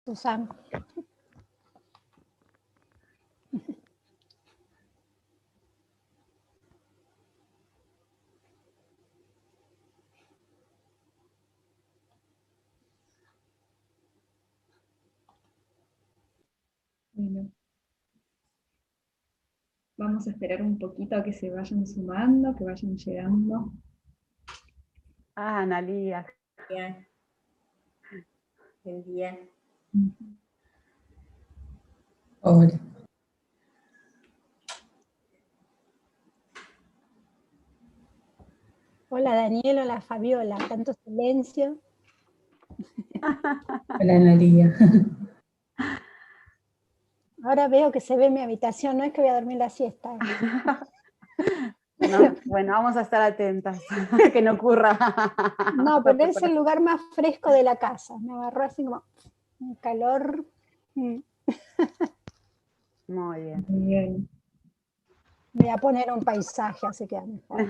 Susan. Bueno, vamos a esperar un poquito a que se vayan sumando, que vayan llegando. Ah, Analía. Buen día. Hola. Hola Daniel, hola Fabiola, tanto silencio. Hola, Analía. Ahora veo que se ve mi habitación, no es que voy a dormir la siesta. No, bueno, vamos a estar atentas, que no ocurra. No, pero es el lugar más fresco de la casa. Me agarró así como un calor. Muy bien. Muy bien. Voy a poner un paisaje, así queda mejor.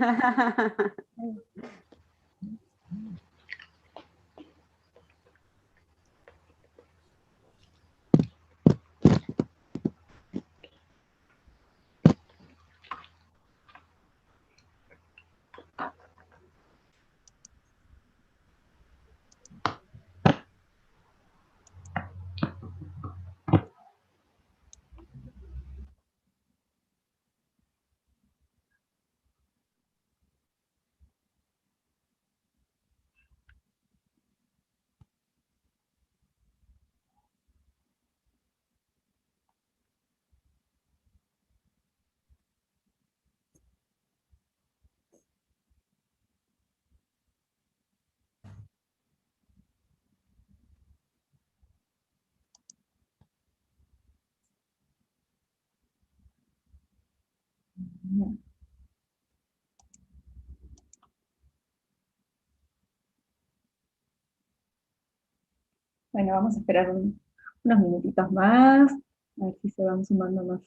Bueno, vamos a esperar unos minutitos más, a ver si se van sumando más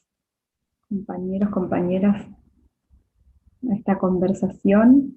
compañeros, compañeras a esta conversación.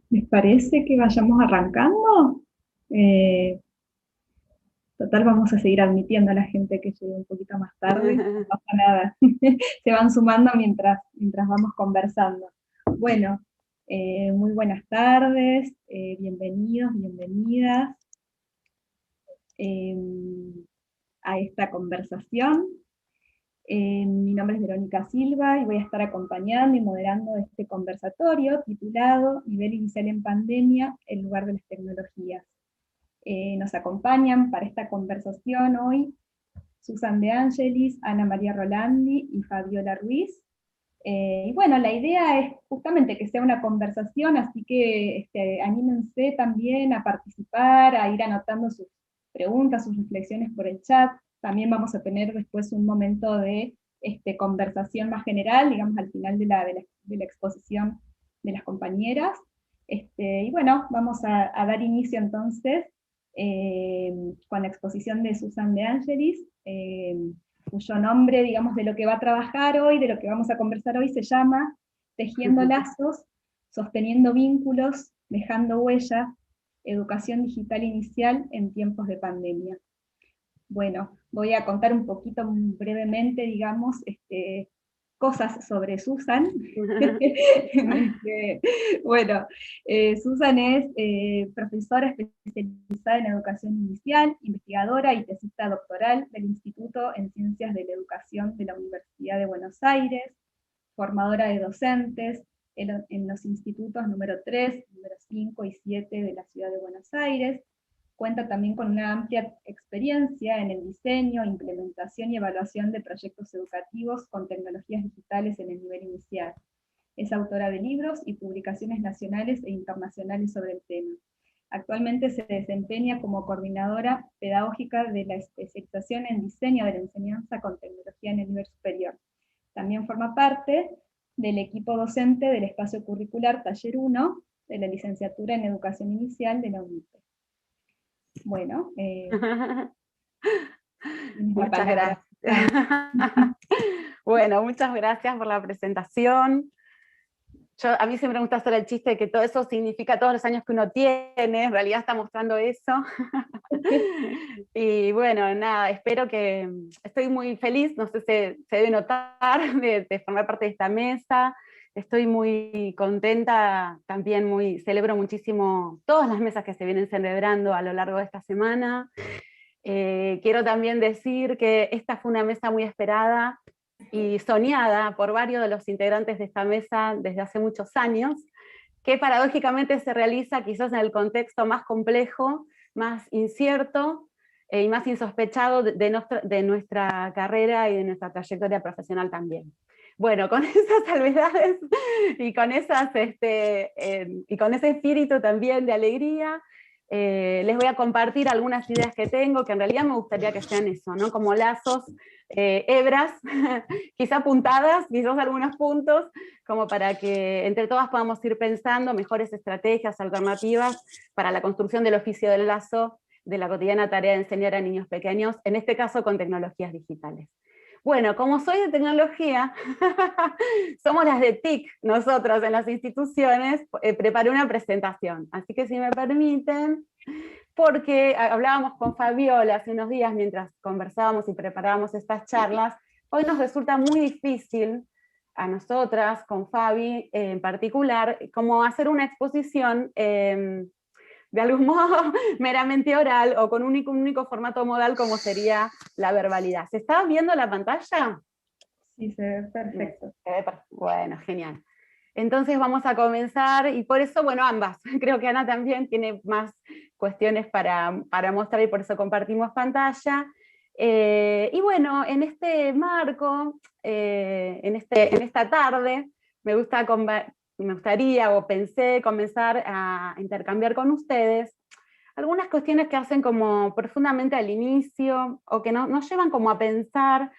¿Les parece que vayamos arrancando? Total, vamos a seguir admitiendo a la gente que llegue un poquito más tarde, no pasa nada. Se van sumando mientras vamos conversando. Bueno, muy buenas tardes, bienvenidos, bienvenidas a esta conversación. Mi nombre es Verónica Silva y voy a estar acompañando y moderando este conversatorio titulado Nivel Inicial en Pandemia, el lugar de las tecnologías. Nos acompañan para esta conversación hoy Susan De Angelis, Ana María Rolandi y Fabiola Ruiz. Y bueno, la idea es justamente que sea una conversación, así que anímense también a participar, a ir anotando sus preguntas, sus reflexiones por el chat. También vamos a tener después un momento de conversación más general, digamos al final de la exposición de las compañeras. Y bueno, vamos a dar inicio entonces con la exposición de Susan De Angelis, cuyo nombre, digamos, de lo que va a trabajar hoy, de lo que vamos a conversar hoy, se llama Tejiendo lazos, sosteniendo vínculos, dejando huellas, educación digital inicial en tiempos de pandemia. Bueno, voy a contar un poquito brevemente, digamos, cosas sobre Susan. Bueno, Susan es profesora especializada en educación inicial, investigadora y tesista doctoral del Instituto en Ciencias de la Educación de la Universidad de Buenos Aires, formadora de docentes, en los institutos número 3, número 5 y 7 de la ciudad de Buenos Aires. Cuenta también con una amplia experiencia en el diseño, implementación y evaluación de proyectos educativos con tecnologías digitales en el nivel inicial. Es autora de libros y publicaciones nacionales e internacionales sobre el tema. Actualmente se desempeña como coordinadora pedagógica de la especialización en diseño de la enseñanza con tecnología en el nivel superior. También forma parte del equipo docente del espacio curricular Taller 1 de la licenciatura en Educación Inicial de la UNIPE. Bueno, muchas gracias. Bueno, muchas gracias por la presentación. A mí siempre me gusta hacer el chiste de que todo eso significa todos los años que uno tiene, en realidad está mostrando eso. Y bueno, nada, espero que, estoy muy feliz, no sé si se debe notar, de formar parte de esta mesa. Estoy muy contenta, también celebro muchísimo todas las mesas que se vienen celebrando a lo largo de esta semana. Quiero también decir que esta fue una mesa muy esperada y soñada por varios de los integrantes de esta mesa desde hace muchos años, que paradójicamente se realiza quizás en el contexto más complejo, más incierto y más insospechado de nuestra carrera y de nuestra trayectoria profesional también. Bueno, con esas salvedades y con ese espíritu también de alegría, les voy a compartir algunas ideas que tengo, que en realidad me gustaría que sean eso, ¿no? Como lazos, hebras, quizá puntadas, quizás algunos puntos, como para que entre todas podamos ir pensando mejores estrategias, alternativas, para la construcción del oficio del lazo, de la cotidiana tarea de enseñar a niños pequeños, en este caso con tecnologías digitales. Bueno, como soy de tecnología, somos las de TIC, nosotros en las instituciones, preparé una presentación, así que si me permiten, porque hablábamos con Fabiola hace unos días mientras conversábamos y preparábamos estas charlas, hoy nos resulta muy difícil a nosotras, con Fabi en particular, como hacer una exposición de algún modo meramente oral o con un único formato modal como sería la verbalidad. ¿Se está viendo la pantalla? Sí, se ve perfecto. Bueno, genial. Entonces vamos a comenzar, y por eso, bueno, ambas. Creo que Ana también tiene más cuestiones para mostrar y por eso compartimos pantalla. Y bueno, en este marco, en esta tarde, me gustaría o pensé comenzar a intercambiar con ustedes algunas cuestiones que hacen como profundamente al inicio, o que nos llevan como a pensar,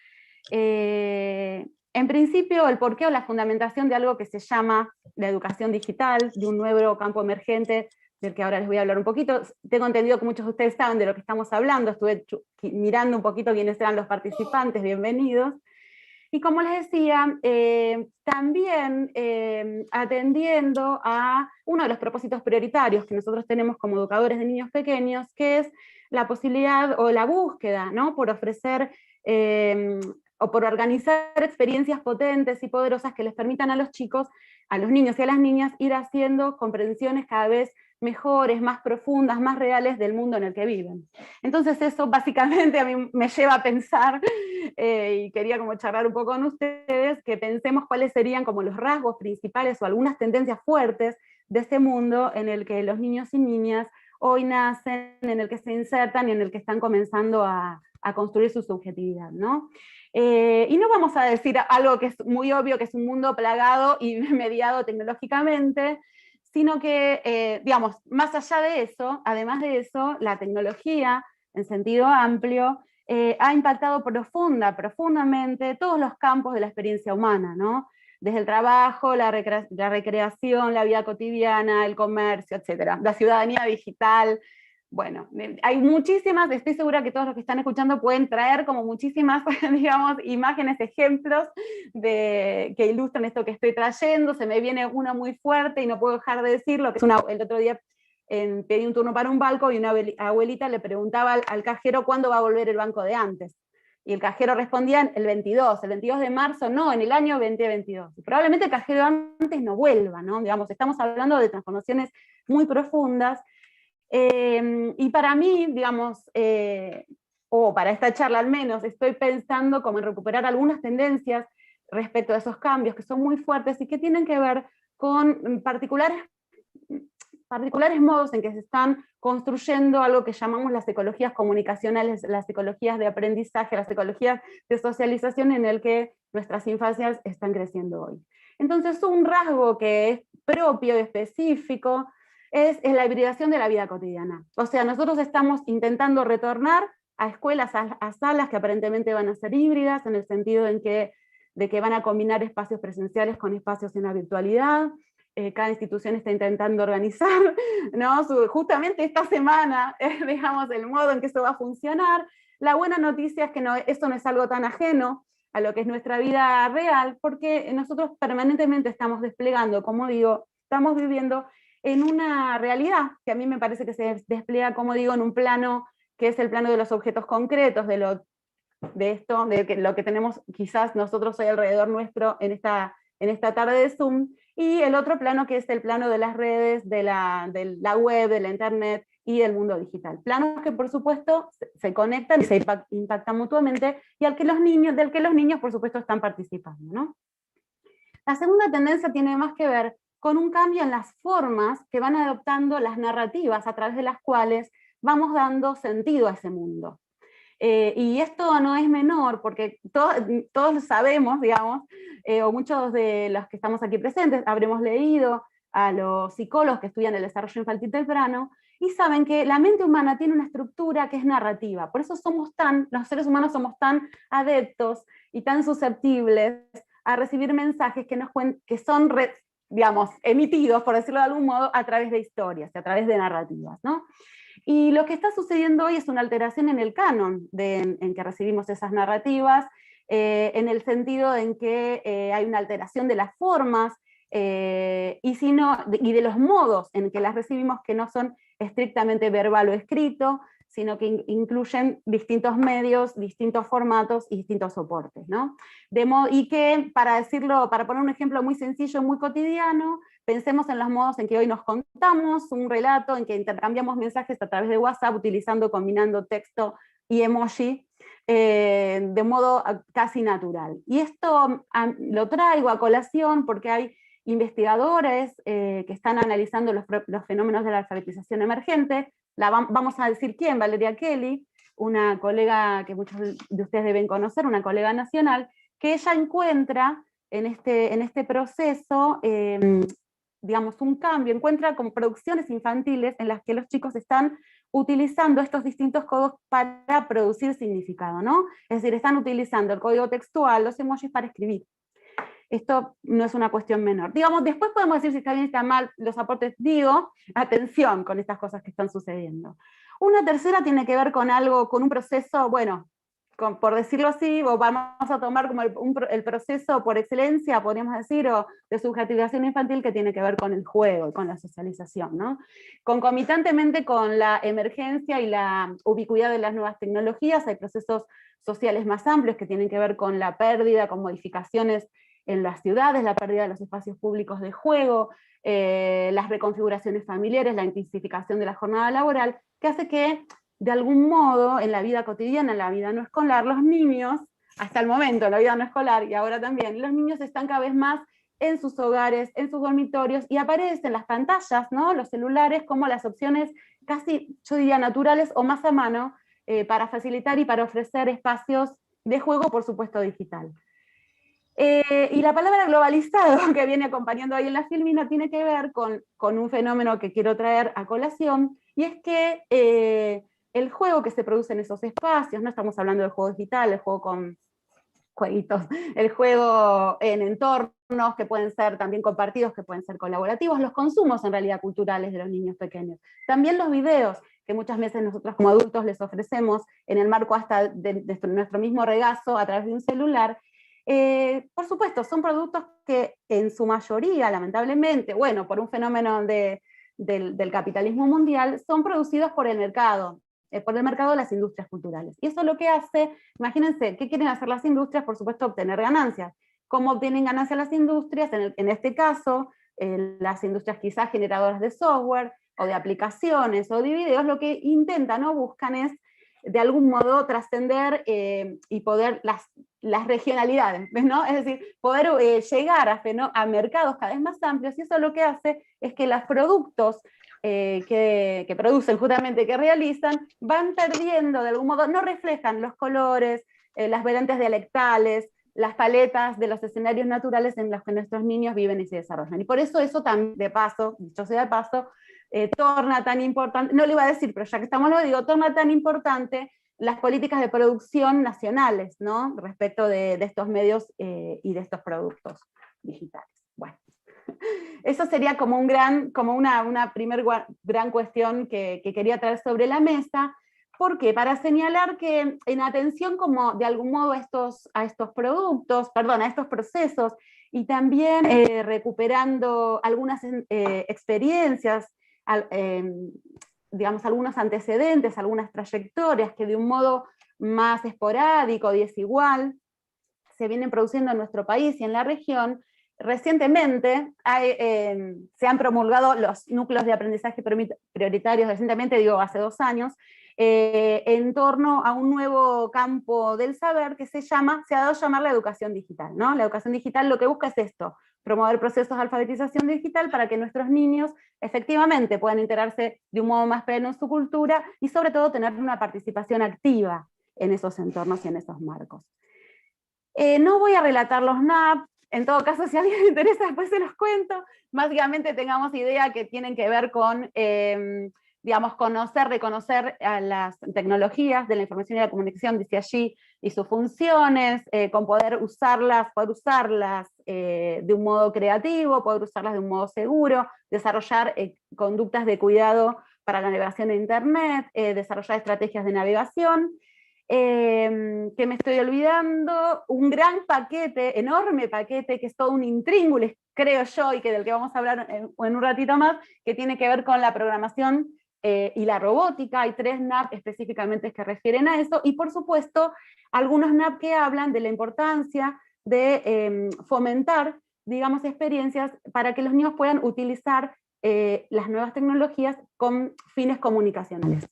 en principio, el porqué o la fundamentación de algo que se llama la educación digital, de un nuevo campo emergente, del que ahora les voy a hablar un poquito. Tengo entendido que muchos de ustedes saben de lo que estamos hablando, estuve mirando un poquito quiénes eran los participantes, bienvenidos. Y como les decía, también atendiendo a uno de los propósitos prioritarios que nosotros tenemos como educadores de niños pequeños, que es la posibilidad o la búsqueda, ¿no?, por ofrecer o por organizar experiencias potentes y poderosas que les permitan a los chicos, a los niños y a las niñas, ir haciendo comprensiones cada vez mejores, más profundas, más reales del mundo en el que viven. Entonces eso básicamente a mí me lleva a pensar, y quería como charlar un poco con ustedes, que pensemos cuáles serían como los rasgos principales o algunas tendencias fuertes de este mundo en el que los niños y niñas hoy nacen, en el que se insertan y en el que están comenzando a construir su subjetividad, ¿no? Y no vamos a decir algo que es muy obvio, que es un mundo plagado y mediado tecnológicamente, sino que, digamos, más allá de eso, además de eso, la tecnología, en sentido amplio, ha impactado profundamente todos los campos de la experiencia humana, ¿no? Desde el trabajo, la recreación, la vida cotidiana, el comercio, etc. La ciudadanía digital. Bueno, hay muchísimas, estoy segura que todos los que están escuchando pueden traer como muchísimas, digamos, imágenes, ejemplos que ilustran esto que estoy trayendo. Se me viene uno muy fuerte y no puedo dejar de decirlo, que es el otro día pedí un turno para un banco y una abuelita le preguntaba al cajero cuándo va a volver el banco de antes. Y el cajero respondía el 22 de marzo, no, en el año 2022. Probablemente el cajero antes no vuelva, ¿no? Digamos, estamos hablando de transformaciones muy profundas. Y para mí, digamos, o para esta charla al menos, estoy pensando como en recuperar algunas tendencias respecto a esos cambios que son muy fuertes y que tienen que ver con particulares modos en que se están construyendo algo que llamamos las ecologías comunicacionales, las ecologías de aprendizaje, las ecologías de socialización en el que nuestras infancias están creciendo hoy. Entonces, un rasgo que es propio, específico, es la hibridación de la vida cotidiana. O sea, nosotros estamos intentando retornar a escuelas, a salas que aparentemente van a ser híbridas, en el sentido de que van a combinar espacios presenciales con espacios en la virtualidad. Cada institución está intentando organizar, ¿no? Justamente esta semana, digamos, el modo en que eso va a funcionar. La buena noticia es que eso no es algo tan ajeno a lo que es nuestra vida real, porque nosotros permanentemente estamos desplegando, como digo, estamos viviendo en una realidad que a mí me parece que se despliega, como digo, en un plano que es el plano de los objetos concretos, de lo que tenemos quizás nosotros hoy alrededor nuestro en esta tarde de Zoom, y el otro plano que es el plano de las redes, de la web, de la internet y del mundo digital. Planos que por supuesto se conectan y se impactan mutuamente, y del que los niños por supuesto están participando, ¿no? La segunda tendencia tiene más que ver con un cambio en las formas que van adoptando las narrativas a través de las cuales vamos dando sentido a ese mundo. Y esto no es menor, porque todos sabemos, digamos, o muchos de los que estamos aquí presentes habremos leído a los psicólogos que estudian el desarrollo infantil temprano, y saben que la mente humana tiene una estructura que es narrativa. Por eso los seres humanos somos tan adeptos y tan susceptibles a recibir mensajes que son digamos, emitidos, por decirlo de algún modo, a través de historias, a través de narrativas, ¿no? Y lo que está sucediendo hoy es una alteración en el canon en que recibimos esas narrativas, en el sentido en que hay una alteración de las formas, y de los modos en que las recibimos, que no son estrictamente verbal o escrito, sino que incluyen distintos medios, distintos formatos y distintos soportes, ¿no? Y que, para poner un ejemplo muy sencillo, muy cotidiano, pensemos en los modos en que hoy nos contamos un relato, en que intercambiamos mensajes a través de WhatsApp, combinando texto y emoji, de modo casi natural. Y esto lo traigo a colación porque hay investigadores que están analizando los fenómenos de la alfabetización emergente. Vamos a decir quién, Valeria Kelly, una colega que muchos de ustedes deben conocer, una colega nacional, que ella encuentra en este proceso, digamos, un cambio, encuentra como producciones infantiles en las que los chicos están utilizando estos distintos códigos para producir significado, ¿no? Es decir, están utilizando el código textual, los emojis para escribir. Esto no es una cuestión menor. Digamos, después podemos decir si está bien o está mal los aportes. Digo, atención con estas cosas que están sucediendo. Una tercera tiene que ver con un proceso, bueno, por decirlo así, o vamos a tomar como el proceso por excelencia, podríamos decir, o de subjetivación infantil, que tiene que ver con el juego y con la socialización, ¿no? Concomitantemente con la emergencia y la ubicuidad de las nuevas tecnologías, hay procesos sociales más amplios que tienen que ver con la pérdida, con modificaciones en las ciudades, la pérdida de los espacios públicos de juego, las reconfiguraciones familiares, la intensificación de la jornada laboral, que hace que, de algún modo, en la vida cotidiana, en la vida no escolar, los niños, hasta el momento, en la vida no escolar, y ahora también, los niños están cada vez más en sus hogares, en sus dormitorios, y aparecen las pantallas, ¿no? Los celulares, como las opciones casi, yo diría, naturales o más a mano, para facilitar y para ofrecer espacios de juego, por supuesto, digital. Y la palabra globalizado, que viene acompañando ahí en la filmina, tiene que ver con un fenómeno que quiero traer a colación, y es que el juego que se produce en esos espacios, no estamos hablando del juego digital, el juego con jueguitos, el juego en entornos que pueden ser también compartidos, que pueden ser colaborativos, los consumos en realidad culturales de los niños pequeños, también los videos, que muchas veces nosotros como adultos les ofrecemos en el marco hasta de nuestro mismo regazo a través de un celular. Por supuesto, son productos que en su mayoría, lamentablemente, bueno, por un fenómeno del capitalismo mundial, son producidos por el mercado de las industrias culturales. Y eso lo que hace, imagínense, ¿qué quieren hacer las industrias? Por supuesto, obtener ganancias. ¿Cómo obtienen ganancias las industrias? En este caso, las industrias quizás generadoras de software, o de aplicaciones, o de videos, lo que intentan o buscan es, de algún modo, trascender y poder las regionalidades, ¿no? Es decir, poder llegar a mercados cada vez más amplios, y eso lo que hace es que los productos que producen, justamente que realizan, van perdiendo de algún modo, no reflejan los colores, las variantes dialectales, las paletas de los escenarios naturales en los que nuestros niños viven y se desarrollan. Y por eso también, de paso, dicho sea de paso, torna tan importante, no lo iba a decir, pero ya que estamos lo digo, torna tan importante las políticas de producción nacionales, ¿no? Respecto de estos medios y de estos productos digitales. Bueno, eso sería como una primer gran cuestión que quería traer sobre la mesa. ¿Por qué? Para señalar que en atención como de algún modo a estos productos, perdón, a estos procesos, y también recuperando algunas experiencias, digamos, algunos antecedentes, algunas trayectorias que de un modo más esporádico y desigual se vienen produciendo en nuestro país y en la región. Recientemente se han promulgado los núcleos de aprendizaje prioritarios, recientemente digo hace 2 años, en torno a un nuevo campo del saber que se ha dado a llamar la educación digital, ¿no? La educación digital lo que busca es esto, promover procesos de alfabetización digital para que nuestros niños efectivamente puedan integrarse de un modo más pleno en su cultura y sobre todo tener una participación activa en esos entornos y en esos marcos. No voy a relatar los NAP, en todo caso si a alguien le interesa después se los cuento. Básicamente tengamos idea que tienen que ver con digamos, reconocer a las tecnologías de la información y la comunicación, dice allí, y sus funciones, con poder usarlas de un modo creativo, poder usarlas de un modo seguro, desarrollar conductas de cuidado para la navegación en Internet, desarrollar estrategias de navegación. Que me estoy olvidando, un gran paquete, enorme paquete, que es todo un intríngulis, creo yo, y del que vamos a hablar en un ratito más, que tiene que ver con la programación y la robótica. Hay 3 NAP específicamente que refieren a eso, y por supuesto algunos NAP que hablan de la importancia de fomentar, digamos, experiencias para que los niños puedan utilizar las nuevas tecnologías con fines comunicacionales.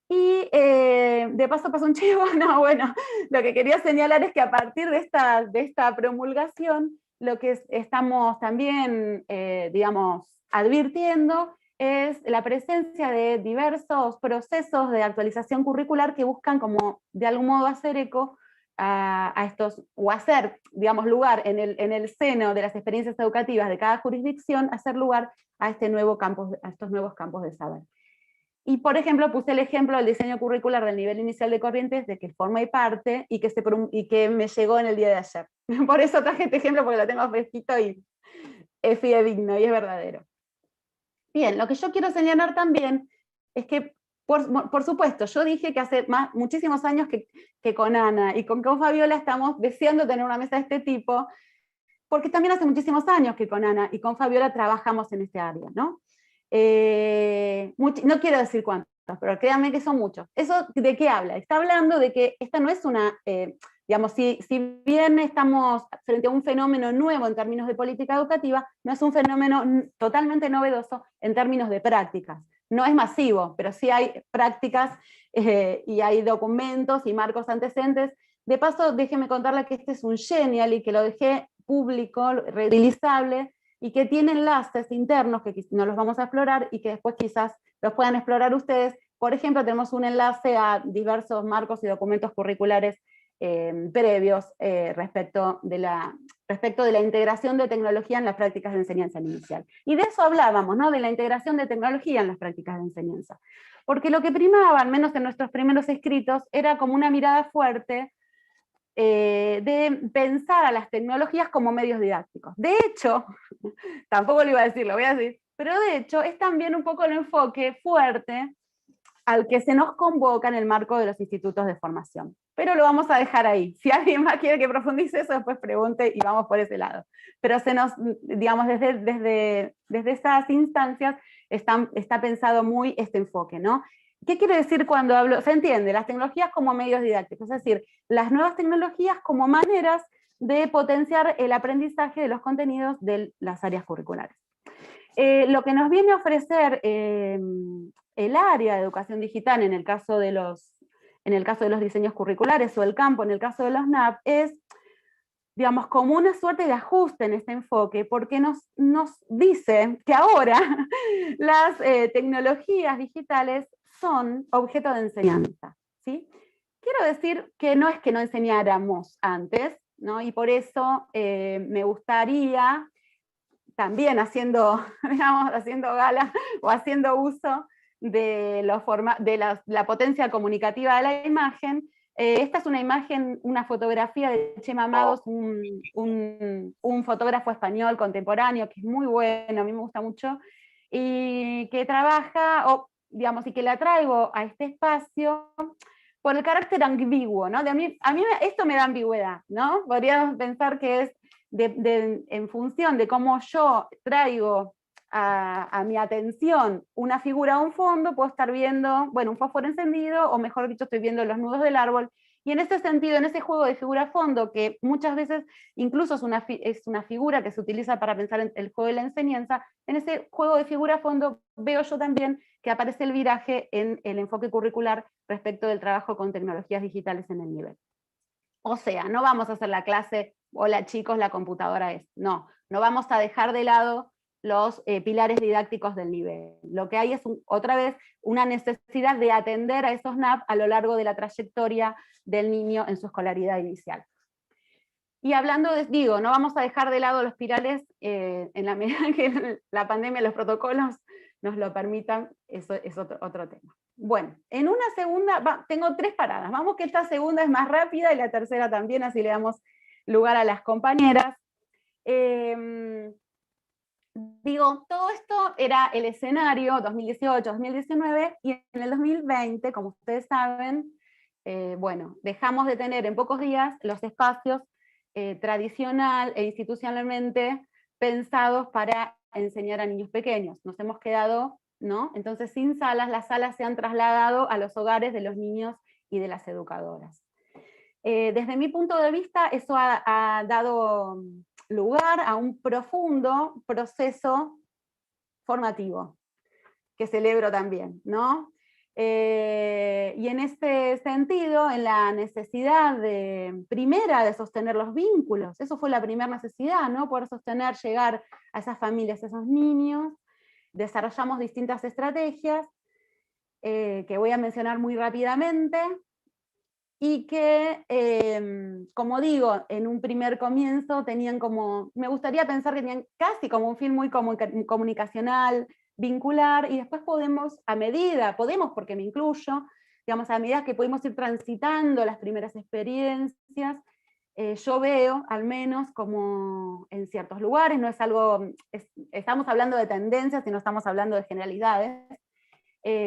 Y de paso pasó un chivo, no, bueno, lo que quería señalar es que a partir de esta promulgación, lo que estamos también, digamos, advirtiendo es la presencia de diversos procesos de actualización curricular que buscan como de algún modo hacer eco a estos, o hacer, digamos, lugar en el seno de las experiencias educativas de cada jurisdicción, hacer lugar a estos nuevos campos de saber. Y por ejemplo, puse el ejemplo del diseño curricular del nivel inicial de Corrientes, de que forma parte y que me llegó en el día de ayer. Por eso traje este ejemplo, porque lo tengo fresquito y es fidedigno y es verdadero. Bien, lo que yo quiero señalar también es que, por supuesto, yo dije que hace muchísimos años que con Ana y con Fabiola estamos deseando tener una mesa de este tipo, porque también hace muchísimos años que con Ana y con Fabiola trabajamos en este área, ¿no? No quiero decir cuántos, pero créanme que son muchos. ¿Eso de qué habla? Está hablando de que esta no es una, digamos, si bien estamos frente a un fenómeno nuevo en términos de política educativa, no es un fenómeno totalmente novedoso en términos de prácticas. No es masivo, pero sí hay prácticas y hay documentos y marcos antecedentes. De paso, déjeme contarle que este es un Genial y que lo dejé público, reutilizable, y que tiene enlaces internos que no los vamos a explorar y que después quizás los puedan explorar ustedes. Por ejemplo, tenemos un enlace a diversos marcos y documentos curriculares previos respecto de la integración de tecnología en las prácticas de enseñanza inicial. Y de eso hablábamos, ¿no? De la integración de tecnología en las prácticas de enseñanza. Porque lo que primaba, al menos en nuestros primeros escritos, era como una mirada fuerte de pensar a las tecnologías como medios didácticos. De hecho, tampoco lo iba a decir, lo voy a decir, pero de hecho es también un poco el enfoque fuerte al que se nos convoca en el marco de los institutos de formación. Pero lo vamos a dejar ahí. Si alguien más quiere que profundice eso, después pregunte y vamos por ese lado. Pero digamos, desde esas instancias está pensado muy este enfoque, ¿no? ¿Qué quiere decir cuando hablo? Se entiende, las tecnologías como medios didácticos, es decir, las nuevas tecnologías como maneras de potenciar el aprendizaje de los contenidos de las áreas curriculares. Lo que nos viene a ofrecer el área de educación digital, en el caso de los en el caso de los diseños curriculares, o el campo en el caso de los NAP, es, digamos, como una suerte de ajuste en este enfoque, porque nos dice que ahora las tecnologías digitales son objeto de enseñanza, ¿sí? Quiero decir que no es que no enseñáramos antes, ¿no? Y por eso me gustaría, también haciendo, digamos, haciendo gala o haciendo uso de la potencia comunicativa de la imagen. Esta es una imagen, una fotografía de Chema Amados, un fotógrafo español contemporáneo que es muy bueno, a mí me gusta mucho, y que trabaja, digamos, y que la traigo a este espacio por el carácter ambiguo, ¿no? A mí esto me da ambigüedad, ¿no? Podríamos pensar que es en función de cómo yo traigo a mi atención una figura o un fondo, puedo estar viendo, bueno, un fósforo encendido, o mejor dicho, estoy viendo los nudos del árbol, y en ese sentido, en ese juego de figura-fondo, que muchas veces incluso es una figura que se utiliza para pensar en el juego de la enseñanza, en ese juego de figura-fondo veo yo también que aparece el viraje en el enfoque curricular respecto del trabajo con tecnologías digitales en el nivel. O sea, no vamos a hacer la clase, hola chicos, la computadora es. No vamos a dejar de lado los pilares didácticos del nivel. Lo que hay es, otra vez, una necesidad de atender a esos NAP a lo largo de la trayectoria del niño en su escolaridad inicial. Y hablando digo, no vamos a dejar de lado los pilares en la medida en que la pandemia, los protocolos nos lo permitan, eso es otro tema. Bueno, en una segunda, tengo 3 paradas, vamos que esta segunda es más rápida y la tercera también, así le damos lugar a las compañeras. Digo, todo esto era el escenario 2018-2019, y en el 2020, como ustedes saben, bueno, dejamos de tener en pocos días los espacios tradicional e institucionalmente pensados para enseñar a niños pequeños. Nos hemos quedado, ¿no? Entonces sin salas, las salas se han trasladado a los hogares de los niños y de las educadoras. Desde mi punto de vista, eso ha dado lugar a un profundo proceso formativo, que celebro también, ¿no? Y en este sentido, en la necesidad primera de sostener los vínculos, eso fue la primera necesidad, ¿no? Poder sostener, llegar a esas familias, a esos niños, desarrollamos distintas estrategias, que voy a mencionar muy rápidamente, y que, como digo, en un primer comienzo tenían como, me gustaría pensar que tenían casi como un fin muy comunicacional, vincular, y después podemos porque me incluyo, digamos, a medida que pudimos ir transitando las primeras experiencias, yo veo, al menos, como en ciertos lugares, no es algo, estamos hablando de tendencias y no estamos hablando de generalidades,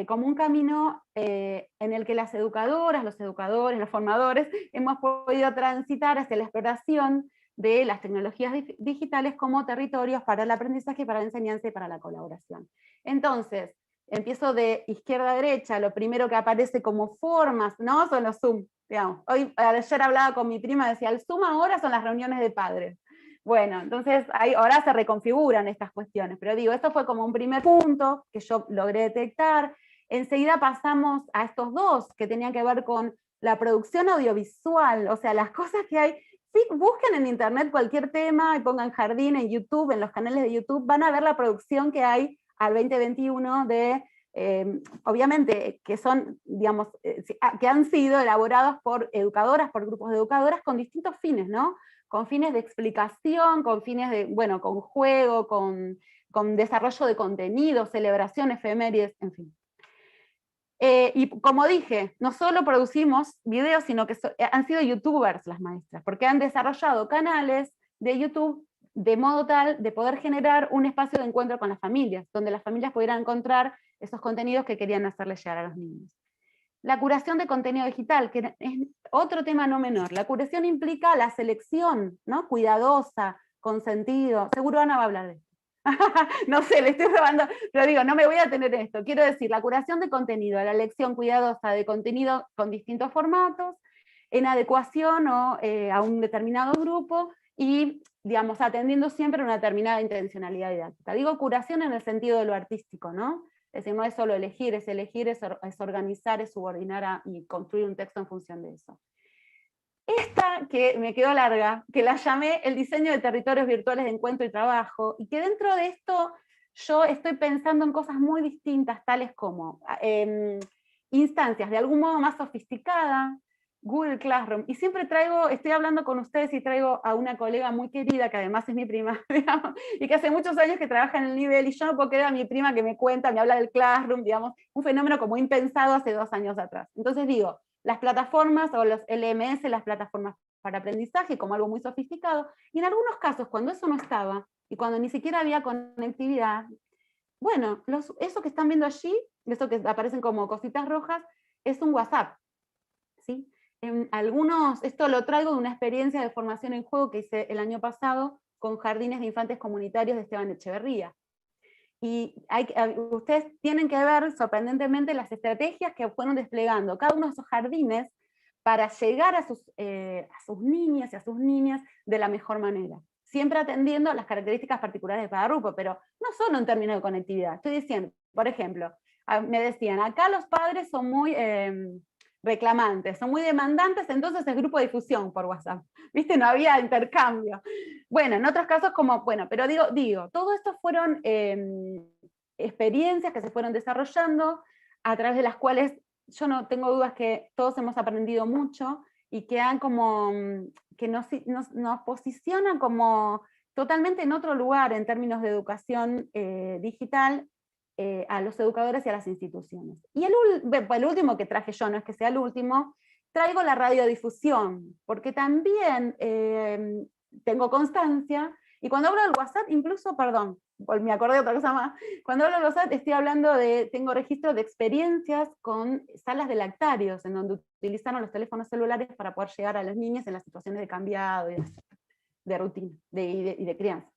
como un camino en el que las educadoras, los educadores, los formadores, hemos podido transitar hacia la exploración de las tecnologías digitales como territorios para el aprendizaje, para la enseñanza y para la colaboración. Entonces, empiezo de izquierda a derecha, lo primero que aparece como formas, ¿no? Son los Zoom, digamos. Ayer hablaba con mi prima, decía, el Zoom ahora son las reuniones de padres. Bueno, entonces ahora se reconfiguran estas cuestiones, pero digo, esto fue como un primer punto que yo logré detectar. Enseguida pasamos a estos 2, que tenían que ver con la producción audiovisual, o sea, las cosas que hay. Sí, busquen en internet cualquier tema y pongan jardín en YouTube, en los canales de YouTube, van a ver la producción que hay al 2021 de, obviamente, que son, digamos, que han sido elaborados por educadoras, por grupos de educadoras con distintos fines, ¿no? Con fines de explicación, con fines de, bueno, con juego, con desarrollo de contenido, celebración, efemérides, en fin. Y como dije, no solo producimos videos, sino que han sido youtubers las maestras, porque han desarrollado canales de YouTube de modo tal de poder generar un espacio de encuentro con las familias, donde las familias pudieran encontrar esos contenidos que querían hacerles llegar a los niños. La curación de contenido digital, que es otro tema no menor. La curación implica la selección, ¿no? Cuidadosa, con sentido. Seguro Ana va a hablar de esto. No sé, le estoy robando, pero digo, no me voy a tener en esto. Quiero decir, la curación de contenido, la elección cuidadosa de contenido con distintos formatos, en adecuación a un determinado grupo, y, digamos, atendiendo siempre una determinada intencionalidad didáctica. Digo curación en el sentido de lo artístico, ¿no? Es decir, no es solo elegir, es organizar, es subordinar y construir un texto en función de eso. Esta, que me quedó larga, que la llamé el diseño de territorios virtuales de encuentro y trabajo, y que dentro de esto yo estoy pensando en cosas muy distintas, tales como instancias de algún modo más sofisticada, Google Classroom, y siempre estoy hablando con ustedes y traigo a una colega muy querida, que además es mi prima, digamos, y que hace muchos años que trabaja en el nivel, y yo no puedo creer a mi prima que me cuenta, me habla del Classroom, digamos, un fenómeno como impensado hace 2 años atrás. Entonces digo, las plataformas o los LMS, las plataformas para aprendizaje, como algo muy sofisticado, y en algunos casos, cuando eso no estaba, y cuando ni siquiera había conectividad, bueno, eso que están viendo allí, eso que aparecen como cositas rojas, es un WhatsApp, ¿sí? Esto lo traigo de una experiencia de formación en juego que hice el año pasado con jardines de infantes comunitarios de Esteban Echeverría. Y ustedes tienen que ver, sorprendentemente, las estrategias que fueron desplegando cada uno de esos jardines para llegar a sus niñas y a sus niñas de la mejor manera. Siempre atendiendo a las características particulares de cada grupo, pero no solo en términos de conectividad. Estoy diciendo, por ejemplo, me decían, acá los padres son muy reclamantes, son muy demandantes, entonces es grupo de difusión por WhatsApp. ¿Viste? No había intercambio. Bueno, en otros casos como, bueno, pero digo, todo esto fueron experiencias que se fueron desarrollando, a través de las cuales yo no tengo dudas que todos hemos aprendido mucho, y que que nos posicionan como totalmente en otro lugar en términos de educación digital, a los educadores y a las instituciones. Y el último que traje yo, no es que sea el último, traigo la radiodifusión, porque también tengo constancia, y cuando hablo del WhatsApp, incluso, perdón, me acordé de otra cosa más, cuando hablo del WhatsApp tengo registro de experiencias con salas de lactarios, en donde utilizaron los teléfonos celulares para poder llegar a los niños en las situaciones de cambiado, de rutina, y de crianza.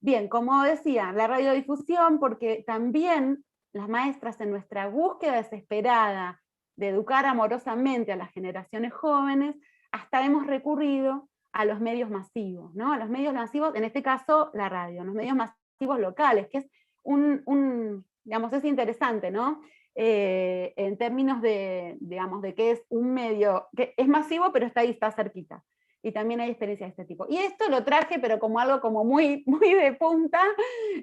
Bien, como decía, la radiodifusión, porque también las maestras, en nuestra búsqueda desesperada de educar amorosamente a las generaciones jóvenes, hasta hemos recurrido a los medios masivos, ¿no? A los medios masivos, en este caso la radio, los medios masivos locales, que es digamos, es interesante, ¿no? En términos digamos, de que es un medio, que es masivo, pero está ahí, está cerquita. Y también hay experiencias de este tipo. Y esto lo traje, pero como algo como muy, muy de punta,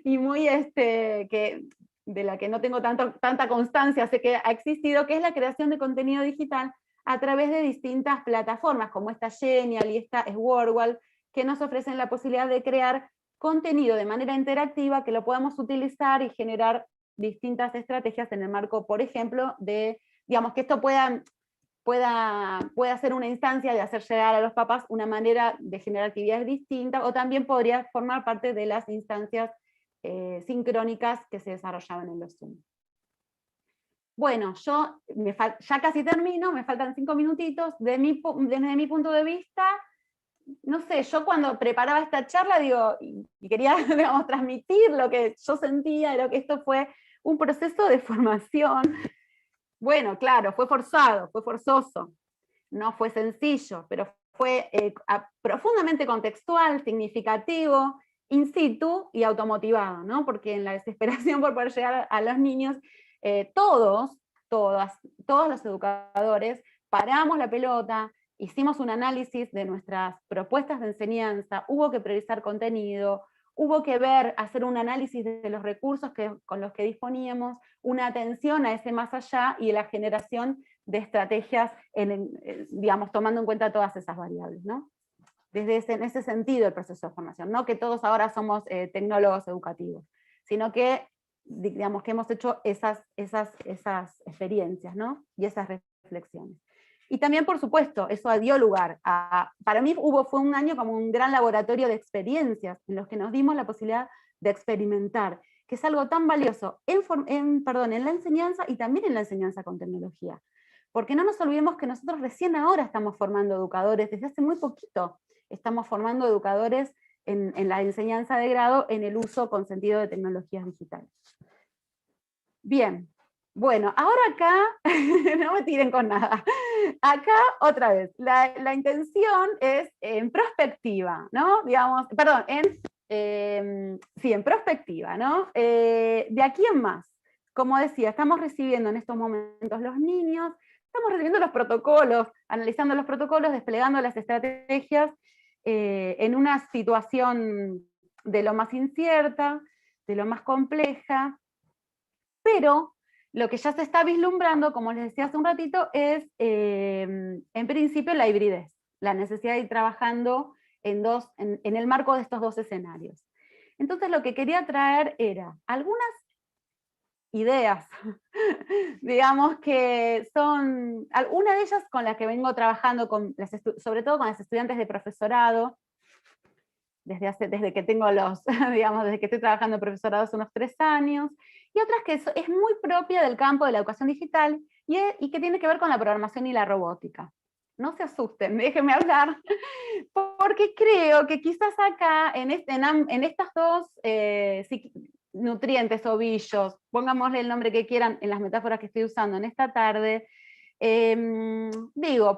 y muy de la que no tengo tanta constancia, sé que ha existido, que es la creación de contenido digital a través de distintas plataformas, como esta Genial y esta Swordwall, que nos ofrecen la posibilidad de crear contenido de manera interactiva que lo podamos utilizar y generar distintas estrategias en el marco, por ejemplo, de, digamos, que esto pueda ser una instancia de hacer llegar a los papás una manera de generar actividades distintas, o también podría formar parte de las instancias sincrónicas que se desarrollaban en los Zoom. Bueno, yo ya casi termino, me faltan 5 minutitos. Desde mi punto de vista, no sé, yo cuando preparaba esta charla, y quería, digamos, transmitir lo que yo sentía, lo que esto fue un proceso de formación. Bueno, claro, fue forzado, fue forzoso, no fue sencillo, pero fue profundamente contextual, significativo, in situ y automotivado, ¿no? Porque en la desesperación por poder llegar a los niños, todos los educadores paramos la pelota, hicimos un análisis de nuestras propuestas de enseñanza, hubo que priorizar contenido, hubo que hacer un análisis de los recursos con los que disponíamos, una atención a ese más allá y la generación de estrategias, digamos, tomando en cuenta todas esas variables, ¿no? En ese sentido el proceso de formación, no que todos ahora somos tecnólogos educativos, sino que, digamos, que hemos hecho esas experiencias, ¿no? Y esas reflexiones. Y también, por supuesto, eso dio lugar para mí fue un año como un gran laboratorio de experiencias, en los que nos dimos la posibilidad de experimentar, que es algo tan valioso en la enseñanza, y también en la enseñanza con tecnología. Porque no nos olvidemos que nosotros recién ahora estamos formando educadores, desde hace muy poquito estamos formando educadores en la enseñanza de grado en el uso consentido de tecnologías digitales. Bien, bueno, ahora acá, no me tiren con nada, acá otra vez, la intención es en prospectiva, ¿no? Digamos, perdón, en prospectiva, ¿no? De aquí en más, como decía, estamos recibiendo en estos momentos los niños, estamos recibiendo los protocolos, analizando los protocolos, desplegando las estrategias en una situación de lo más incierta, de lo más compleja, pero lo que ya se está vislumbrando, como les decía hace un ratito, es en principio la hibridez, la necesidad de ir trabajando en el marco de estos dos escenarios. Entonces lo que quería traer era algunas ideas, digamos que son, una de ellas con las que vengo trabajando, sobre todo con las estudiantes de profesorado, desde que tengo digamos, desde que estoy trabajando en profesorado hace unos 3 años, y otras que es muy propia del campo de la educación digital, y que tiene que ver con la programación y la robótica. No se asusten, déjenme hablar, porque creo que quizás acá, en estas dos nutrientes, ovillos, pongámosle el nombre que quieran en las metáforas que estoy usando en esta tarde,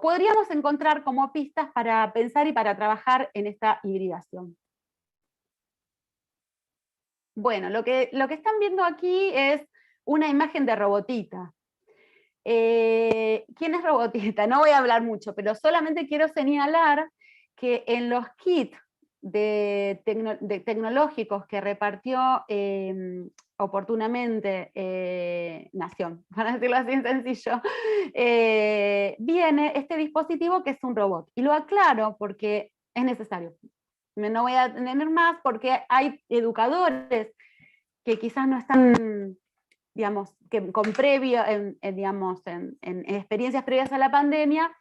podríamos encontrar como pistas para pensar y para trabajar en esta hibridación. Bueno, lo que están viendo aquí es una imagen de Robotita. ¿Quién es Robotita? No voy a hablar mucho, pero solamente quiero señalar que en los kits tecnológicos que repartió oportunamente Nación, para decirlo así en sencillo, viene este dispositivo que es un robot. Y lo aclaro porque es necesario. No voy a tener más porque hay educadores que quizás no están, digamos, que con en experiencias previas a la pandemia,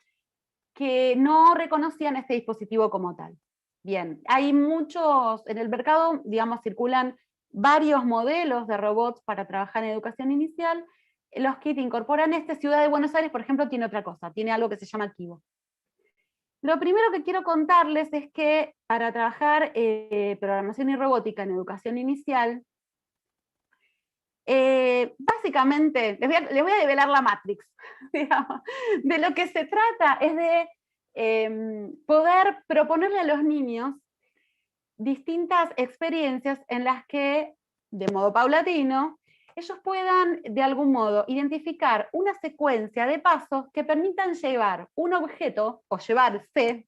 que no reconocían este dispositivo como tal. Bien, hay muchos, en el mercado, digamos, circulan varios modelos de robots para trabajar en educación inicial. Los kits incorporan Ciudad de Buenos Aires, por ejemplo, tiene otra cosa, tiene algo que se llama Kibo. Lo primero que quiero contarles es que para trabajar programación y robótica en educación inicial, básicamente, les voy a develar la Matrix, digamos. De lo que se trata es de poder proponerle a los niños distintas experiencias en las que, de modo paulatino, ellos puedan, de algún modo, identificar una secuencia de pasos que permitan llevar un objeto, o llevarse,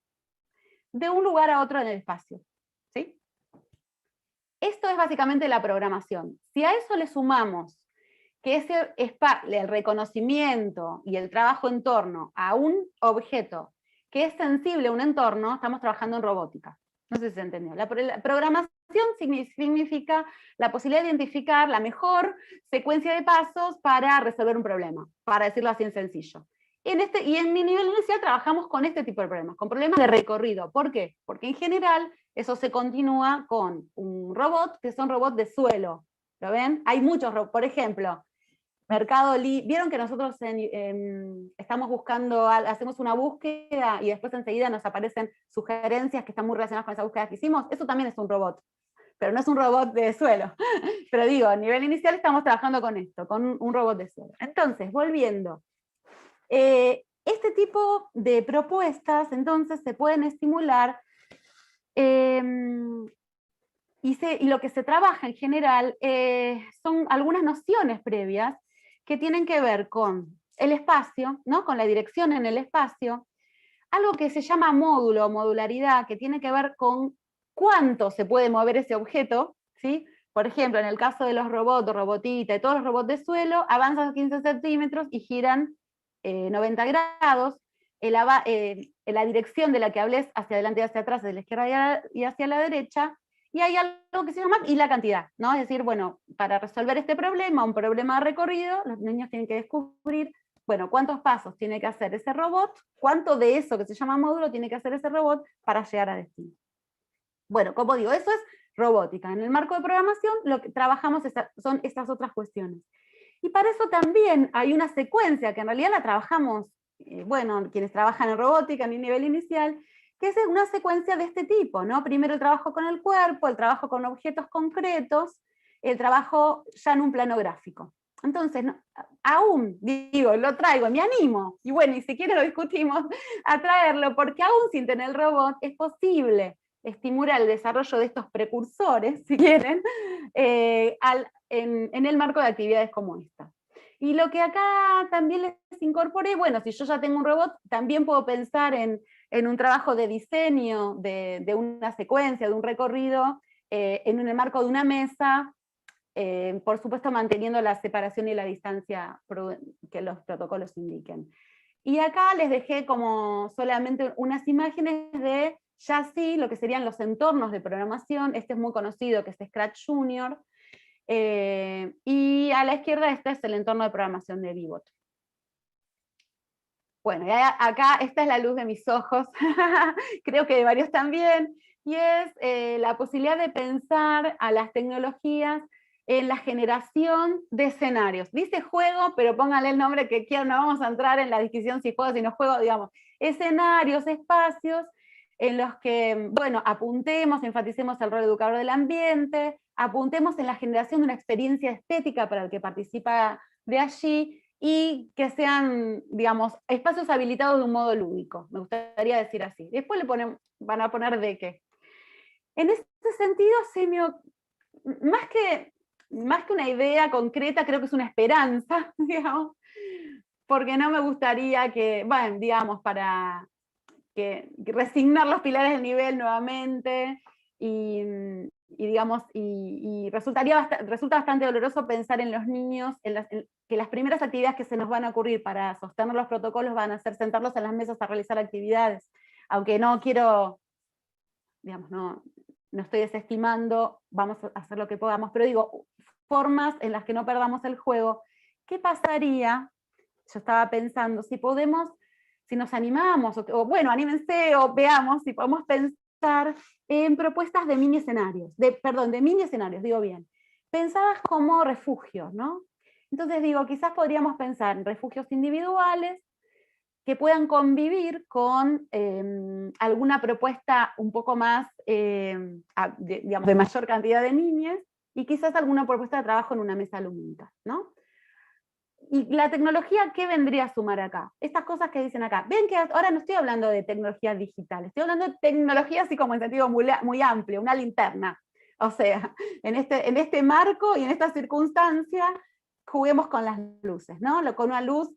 de un lugar a otro en el espacio. ¿Sí? Esto es básicamente la programación. Si a eso le sumamos que el reconocimiento y el trabajo en torno a un objeto que es sensible a un entorno, estamos trabajando en robótica. No sé si se entendió. La programación significa la posibilidad de identificar la mejor secuencia de pasos para resolver un problema, para decirlo así en sencillo. Y en mi nivel inicial trabajamos con este tipo de problemas, con problemas de recorrido. ¿Por qué? Porque en general eso se continúa con un robot, que son robots de suelo. ¿Lo ven? Hay muchos robots. Por ejemplo, Mercado Libre, vieron que nosotros estamos buscando, hacemos una búsqueda y después enseguida nos aparecen sugerencias que están muy relacionadas con esa búsqueda que hicimos. Eso también es un robot, pero no es un robot de suelo. Pero digo, a nivel inicial estamos trabajando con esto, con un robot de suelo. Entonces, volviendo, este tipo de propuestas entonces se pueden estimular y lo que se trabaja en general son algunas nociones previas que tienen que ver con el espacio, ¿no? Con la dirección en el espacio, algo que se llama módulo o modularidad, que tiene que ver con cuánto se puede mover ese objeto, ¿sí? Por ejemplo, en el caso de los robots, Robotita y todos los robots de suelo, avanzan 15 centímetros y giran 90 grados, la dirección de la que hablé es hacia adelante y hacia atrás, de la izquierda y hacia la derecha, y hay algo que se llama, y la cantidad, ¿no? Es decir, bueno, para resolver este problema, un problema de recorrido, los niños tienen que descubrir, bueno, cuántos pasos tiene que hacer ese robot, cuánto de eso que se llama módulo tiene que hacer ese robot para llegar a destino. Bueno, como digo, eso es robótica. En el marco de programación lo que trabajamos son estas otras cuestiones. Y para eso también hay una secuencia que en realidad la trabajamos, bueno, quienes trabajan en robótica en el nivel inicial, que es una secuencia de este tipo, ¿no? Primero el trabajo con el cuerpo, el trabajo con objetos concretos, el trabajo ya en un plano gráfico. Entonces, aún, digo, lo traigo, me animo, y bueno, y si quieren lo discutimos, a traerlo, porque aún sin tener el robot es posible estimular el desarrollo de estos precursores, si quieren, en el marco de actividades como esta. Y lo que acá también les incorporé, bueno, si yo ya tengo un robot, también puedo pensar en un trabajo de diseño de una secuencia, de un recorrido, en el marco de una mesa, por supuesto manteniendo la separación y la distancia que los protocolos indiquen. Y acá les dejé como solamente unas imágenes de ya sí lo que serían los entornos de programación. Este es muy conocido, que es Scratch Junior, y a la izquierda este es el entorno de programación de Vivot. Bueno, y acá esta es la luz de mis ojos, creo que de varios también, y es la posibilidad de pensar a las tecnologías en la generación de escenarios. Dice juego, pero póngale el nombre que quieran, no vamos a entrar en la discusión si juego, si no juego, digamos, escenarios, espacios, en los que, bueno, apuntemos, enfaticemos el rol educador del ambiente, apuntemos en la generación de una experiencia estética para el que participa de allí, y que sean, digamos, espacios habilitados de un modo lúdico, me gustaría decir así. Después van a poner de qué. En este sentido, más que una idea concreta, creo que es una esperanza, digamos, porque no me gustaría que, bueno, digamos, para que resignar los pilares del nivel nuevamente, y digamos, y resulta bastante doloroso pensar en los niños, que las primeras actividades que se nos van a ocurrir para sostener los protocolos van a ser sentarlos en las mesas a realizar actividades, aunque no quiero, digamos, no estoy desestimando, vamos a hacer lo que podamos, pero digo, formas en las que no perdamos el juego. ¿Qué pasaría? Yo estaba pensando, si nos animamos, o bueno, anímense, o veamos si podemos pensar en propuestas de mini escenarios, de mini escenarios, digo bien, pensadas como refugios, ¿no? Entonces digo, quizás podríamos pensar en refugios individuales que puedan convivir con alguna propuesta un poco más, digamos, de mayor cantidad de niñas, y quizás alguna propuesta de trabajo en una mesa lumínica, ¿no? Y la tecnología, ¿qué vendría a sumar acá? Estas cosas que dicen acá. Ven que ahora no estoy hablando de tecnología digital, estoy hablando de tecnología así como en sentido muy amplio, una linterna. O sea, en este marco y en esta circunstancia, juguemos con las luces, ¿no? Con una luz,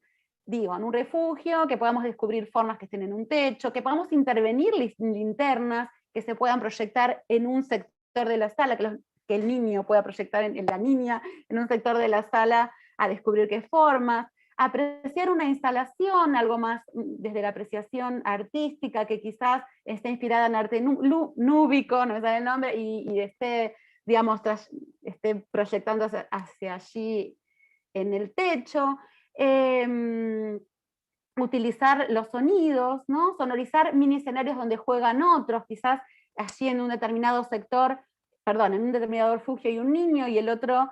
digo, en un refugio, que podamos descubrir formas que estén en un techo, que podamos intervenir linternas, que se puedan proyectar en un sector de la sala, que el niño pueda proyectar en la niña, en un sector de la sala, a descubrir qué formas, apreciar una instalación, algo más desde la apreciación artística, que quizás esté inspirada en arte núbico, no me sale el nombre, y esté, digamos, esté proyectando hacia allí en el techo. Utilizar los sonidos, ¿no? Sonorizar mini escenarios donde juegan otros, quizás allí en un determinado sector, perdón, en un determinado refugio hay un niño y el otro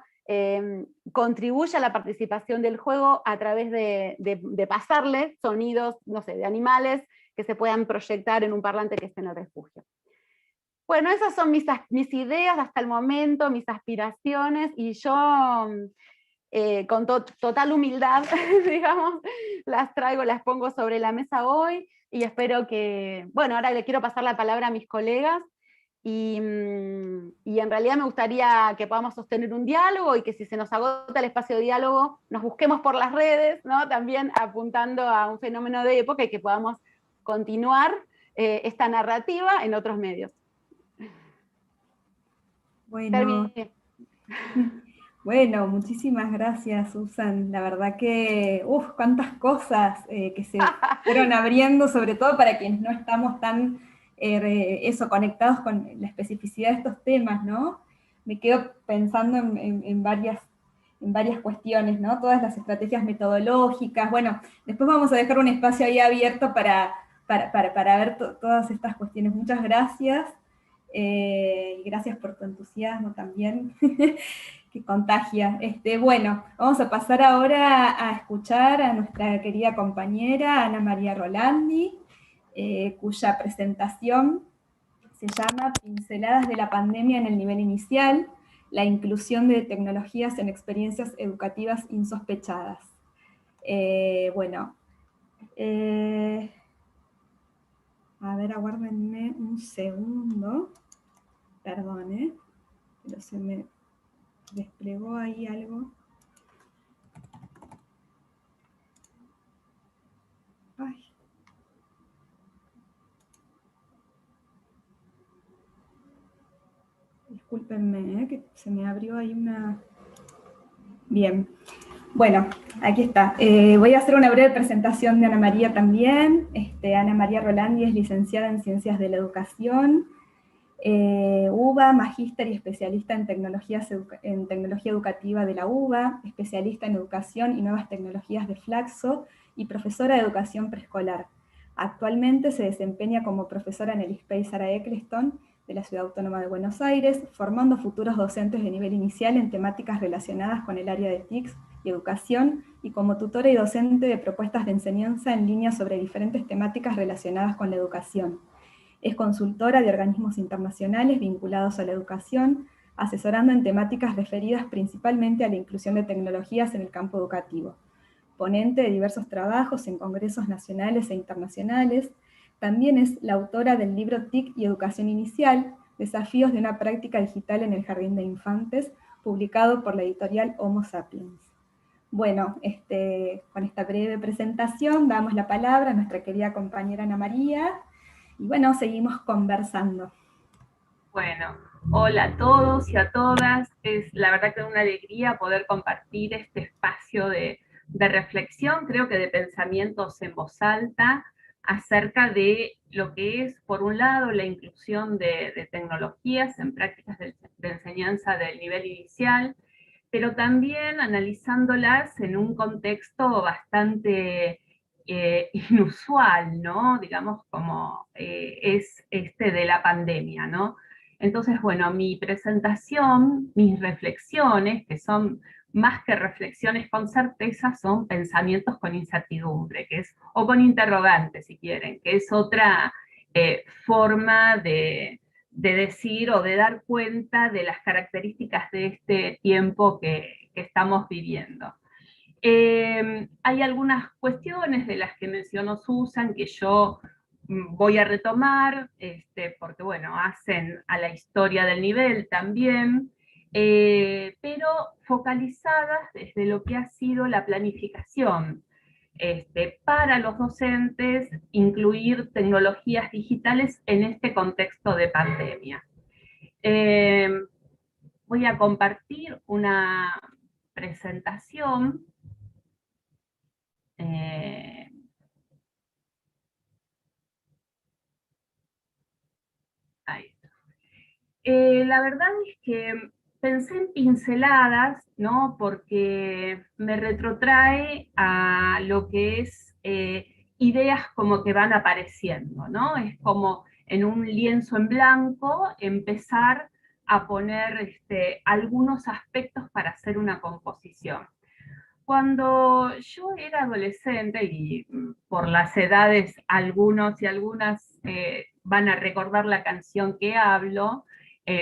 contribuye a la participación del juego a través de pasarle sonidos, no sé, de animales que se puedan proyectar en un parlante que esté en el refugio. Bueno, esas son mis ideas hasta el momento, mis aspiraciones, y yo con total humildad, digamos, las traigo, las pongo sobre la mesa hoy, y espero que, bueno, ahora le quiero pasar la palabra a mis colegas, y en realidad me gustaría que podamos sostener un diálogo, y que si se nos agota el espacio de diálogo, nos busquemos por las redes, ¿no? También apuntando a un fenómeno de época, y que podamos continuar esta narrativa en otros medios. Bueno, bueno, muchísimas gracias, Susan. La verdad que, cuántas cosas que se fueron abriendo, sobre todo para quienes no estamos tan conectados con la especificidad de estos temas, ¿no? Me quedo pensando en varias cuestiones, ¿no? Todas las estrategias metodológicas. Bueno, después vamos a dejar un espacio ahí abierto para ver todas estas cuestiones. Muchas gracias. Y gracias por tu entusiasmo también, que contagia. Bueno, vamos a pasar ahora a escuchar a nuestra querida compañera Ana María Rolandi, cuya presentación se llama Pinceladas de la pandemia en el nivel inicial, la inclusión de tecnologías en experiencias educativas insospechadas. A ver, aguárdenme un segundo. Perdón, pero se me desplegó ahí algo. Ay. Discúlpenme, que se me abrió ahí una... Bien. Bueno, aquí está. Voy a hacer una breve presentación de Ana María también. Ana María Rolandi es licenciada en Ciencias de la Educación, UBA, magíster y especialista en tecnología educativa de la UBA, especialista en educación y nuevas tecnologías de Flaxo y profesora de educación preescolar. Actualmente se desempeña como profesora en el ISPEI Sara Eccleston de la Ciudad Autónoma de Buenos Aires, formando futuros docentes de nivel inicial en temáticas relacionadas con el área de TICS y educación, y como tutora y docente de propuestas de enseñanza en línea sobre diferentes temáticas relacionadas con la educación. Es consultora de organismos internacionales vinculados a la educación, asesorando en temáticas referidas principalmente a la inclusión de tecnologías en el campo educativo. Ponente de diversos trabajos en congresos nacionales e internacionales. También es la autora del libro TIC y Educación Inicial, Desafíos de una práctica digital en el jardín de infantes, publicado por la editorial Homo Sapiens. Bueno, con esta breve presentación damos la palabra a nuestra querida compañera Ana María, y bueno, seguimos conversando. Bueno, hola a todos y a todas. Es la verdad que es una alegría poder compartir este espacio de reflexión, creo que de pensamientos en voz alta, acerca de lo que es, por un lado, la inclusión de tecnologías en prácticas de enseñanza del nivel inicial, pero también analizándolas en un contexto bastante inusual, ¿no? Digamos, como es de la pandemia, ¿no? Entonces, bueno, mi presentación, mis reflexiones, que son más que reflexiones con certeza, son pensamientos con incertidumbre, que es, o con interrogantes, si quieren, que es otra forma de decir o de dar cuenta de las características de este tiempo que estamos viviendo. Hay algunas cuestiones de las que mencionó Susan que yo voy a retomar, porque bueno, hacen a la historia del nivel también, pero focalizadas desde lo que ha sido la planificación para los docentes, incluir tecnologías digitales en este contexto de pandemia. Voy a compartir una presentación. Ahí está. La verdad es que pensé en pinceladas, ¿no? Porque me retrotrae a lo que es ideas como que van apareciendo, ¿no? Es como en un lienzo en blanco empezar a poner algunos aspectos para hacer una composición. Cuando yo era adolescente, y por las edades algunos y algunas van a recordar la canción que hablo,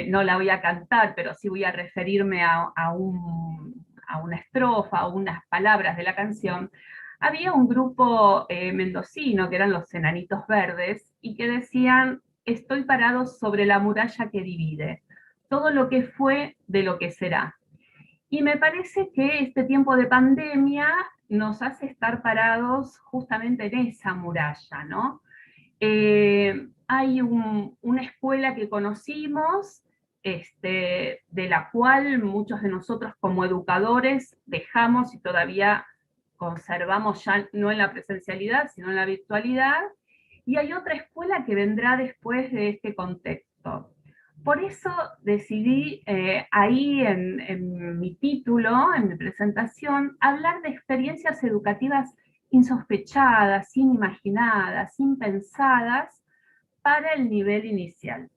no la voy a cantar, pero sí voy a referirme a una estrofa, a unas palabras de la canción. Había un grupo mendocino, que eran los Enanitos Verdes, y que decían: estoy parado sobre la muralla que divide, todo lo que fue de lo que será. Y me parece que este tiempo de pandemia nos hace estar parados justamente en esa muralla, ¿no? Hay una escuela que conocimos, de la cual muchos de nosotros como educadores dejamos y todavía conservamos, ya no en la presencialidad, sino en la virtualidad, y hay otra escuela que vendrá después de este contexto. Por eso decidí ahí en mi título, en mi presentación, hablar de experiencias educativas insospechadas, inimaginadas, impensadas para el nivel inicial.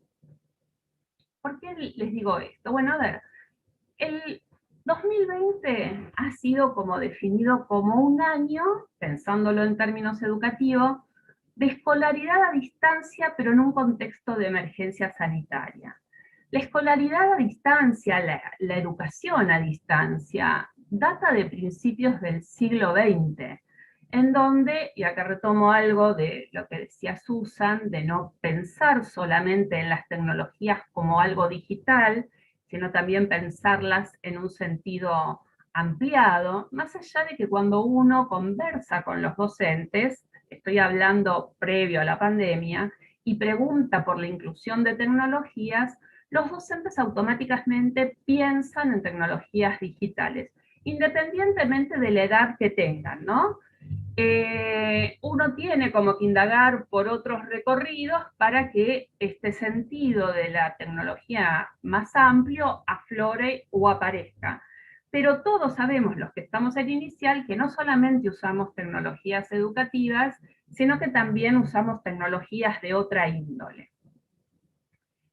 ¿Por qué les digo esto? Bueno, a ver, el 2020 ha sido como definido como un año, pensándolo en términos educativos, de escolaridad a distancia, pero en un contexto de emergencia sanitaria. La escolaridad a distancia, la educación a distancia, data de principios del siglo XX, en donde, y acá retomo algo de lo que decía Susan, de no pensar solamente en las tecnologías como algo digital, sino también pensarlas en un sentido ampliado, más allá de que cuando uno conversa con los docentes, estoy hablando previo a la pandemia, y pregunta por la inclusión de tecnologías, los docentes automáticamente piensan en tecnologías digitales, independientemente de la edad que tengan, ¿no? Uno tiene como que indagar por otros recorridos para que este sentido de la tecnología más amplio aflore o aparezca. Pero todos sabemos, los que estamos en inicial, que no solamente usamos tecnologías educativas, sino que también usamos tecnologías de otra índole.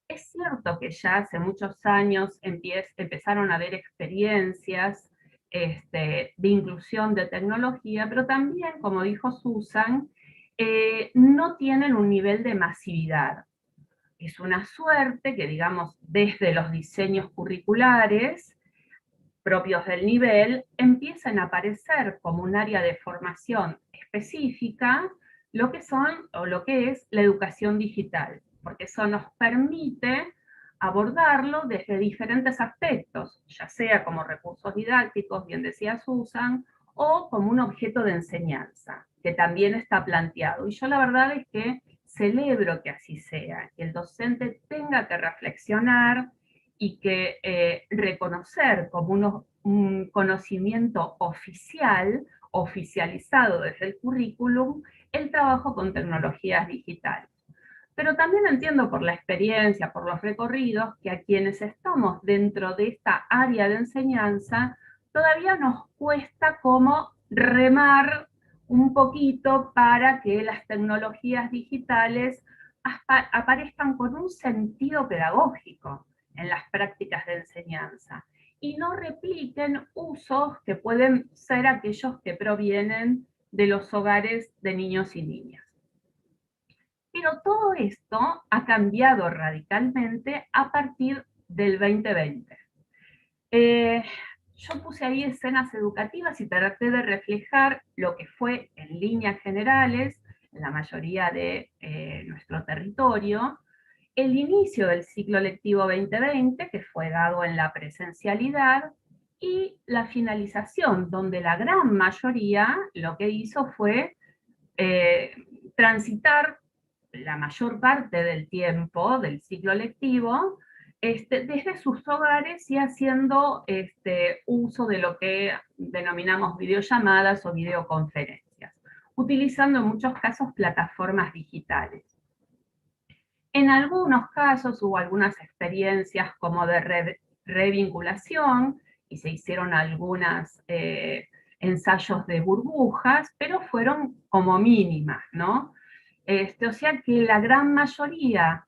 Es cierto que ya hace muchos años empezaron a haber experiencias de inclusión de tecnología, pero también, como dijo Susan, no tienen un nivel de masividad. Es una suerte que, digamos, desde los diseños curriculares propios del nivel, empiezan a aparecer como un área de formación específica lo que son o lo que es la educación digital, porque eso nos permite abordarlo desde diferentes aspectos, ya sea como recursos didácticos, bien decía Susan, o como un objeto de enseñanza, que también está planteado. Y yo la verdad es que celebro que así sea, que el docente tenga que reflexionar y que reconocer como un conocimiento oficial, oficializado desde el currículum, el trabajo con tecnologías digitales. Pero también entiendo por la experiencia, por los recorridos, que a quienes estamos dentro de esta área de enseñanza, todavía nos cuesta como remar un poquito para que las tecnologías digitales aparezcan con un sentido pedagógico en las prácticas de enseñanza y no repliquen usos que pueden ser aquellos que provienen de los hogares de niños y niñas. Pero todo esto ha cambiado radicalmente a partir del 2020. Yo puse ahí escenas educativas y traté de reflejar lo que fue en líneas generales, en la mayoría de nuestro territorio, el inicio del ciclo lectivo 2020, que fue dado en la presencialidad, y la finalización, donde la gran mayoría lo que hizo fue transitar la mayor parte del tiempo del ciclo lectivo desde sus hogares y haciendo uso de lo que denominamos videollamadas o videoconferencias, utilizando en muchos casos plataformas digitales. En algunos casos hubo algunas experiencias como de revinculación y se hicieron algunos ensayos de burbujas, pero fueron como mínimas, ¿no? O sea que la gran mayoría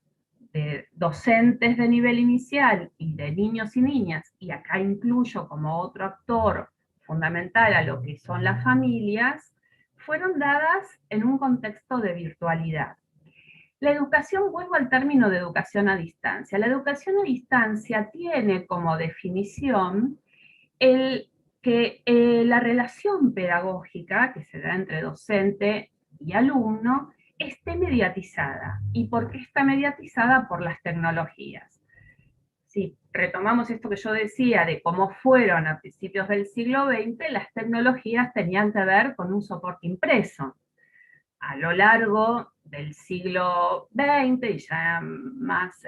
de docentes de nivel inicial y de niños y niñas, y acá incluyo como otro actor fundamental a lo que son las familias, fueron dadas en un contexto de virtualidad. La educación, vuelvo al término de educación a distancia. La educación a distancia tiene como definición el que la relación pedagógica que se da entre docente y alumno esté mediatizada. ¿Y por qué está mediatizada? Por las tecnologías. Si retomamos esto que yo decía de cómo fueron a principios del siglo XX, las tecnologías tenían que ver con un soporte impreso. A lo largo del siglo XX y ya más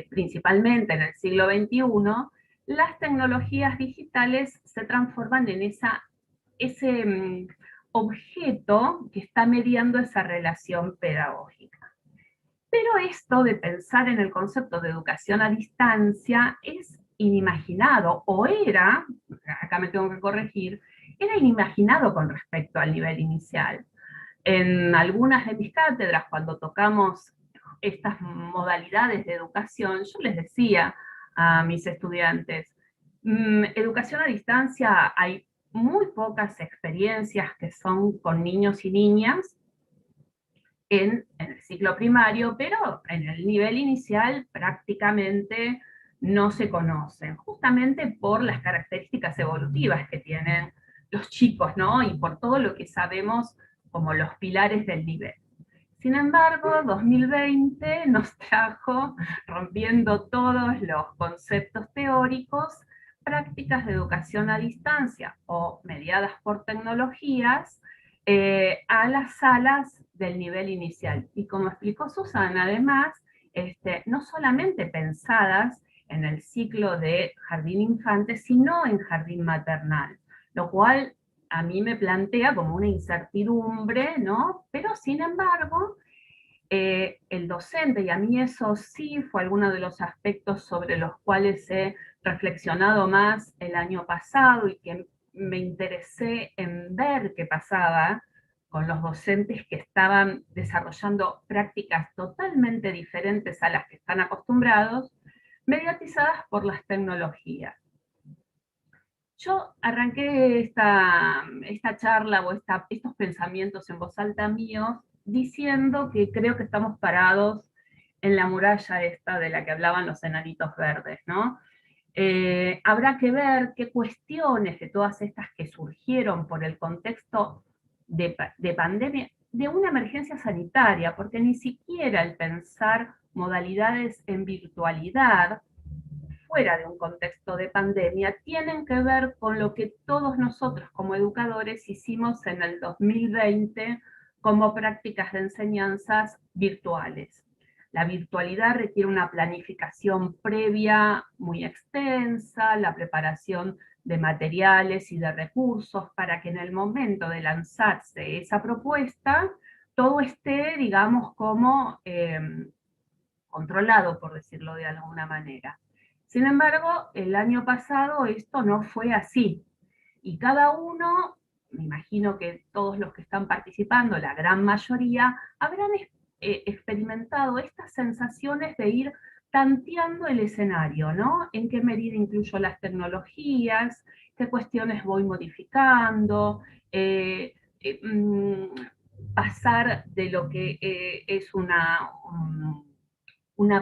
principalmente en el siglo XXI, las tecnologías digitales se transforman en ese objeto que está mediando esa relación pedagógica. Pero esto de pensar en el concepto de educación a distancia es inimaginado, o era, acá me tengo que corregir, era inimaginado con respecto al nivel inicial. En algunas de mis cátedras, cuando tocamos estas modalidades de educación, yo les decía a mis estudiantes, educación a distancia, hay muy pocas experiencias que son con niños y niñas en el ciclo primario, pero en el nivel inicial prácticamente no se conocen, justamente por las características evolutivas que tienen los chicos, ¿no? Y por todo lo que sabemos como los pilares del nivel. Sin embargo, 2020 nos trajo, rompiendo todos los conceptos teóricos, prácticas de educación a distancia o mediadas por tecnologías a las salas del nivel inicial. Y como explicó Susana, además, no solamente pensadas en el ciclo de jardín infante, sino en jardín maternal, lo cual a mí me plantea como una incertidumbre, ¿no? Pero sin embargo, el docente, y a mí eso sí fue alguno de los aspectos sobre los cuales he reflexionado más el año pasado y que me interesé en ver qué pasaba con los docentes que estaban desarrollando prácticas totalmente diferentes a las que están acostumbrados, mediatizadas por las tecnologías. Yo arranqué esta charla o estos pensamientos en voz alta míos diciendo que creo que estamos parados en la muralla esta de la que hablaban los enanitos verdes, ¿no? Habrá que ver qué cuestiones de todas estas que surgieron por el contexto de pandemia, de una emergencia sanitaria, porque ni siquiera el pensar modalidades en virtualidad fuera de un contexto de pandemia, tienen que ver con lo que todos nosotros como educadores hicimos en el 2020 como prácticas de enseñanzas virtuales. La virtualidad requiere una planificación previa muy extensa, la preparación de materiales y de recursos para que en el momento de lanzarse esa propuesta, todo esté, digamos, como controlado, por decirlo de alguna manera. Sin embargo, el año pasado esto no fue así. Y cada uno, me imagino que todos los que están participando, la gran mayoría, habrán experimentado estas sensaciones de ir tanteando el escenario, ¿no? En qué medida incluyo las tecnologías, qué cuestiones voy modificando, pasar de lo que es una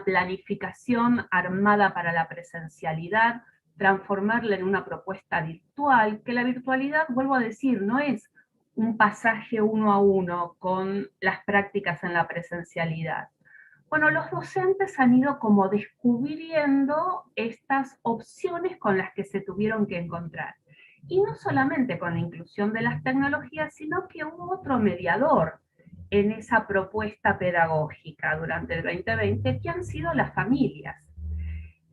planificación armada para la presencialidad, transformarla en una propuesta virtual, que la virtualidad, vuelvo a decir, no es un pasaje uno a uno con las prácticas en la presencialidad. Bueno, los docentes han ido como descubriendo estas opciones con las que se tuvieron que encontrar. Y no solamente con la inclusión de las tecnologías, sino que hubo otro mediador en esa propuesta pedagógica durante el 2020, que han sido las familias.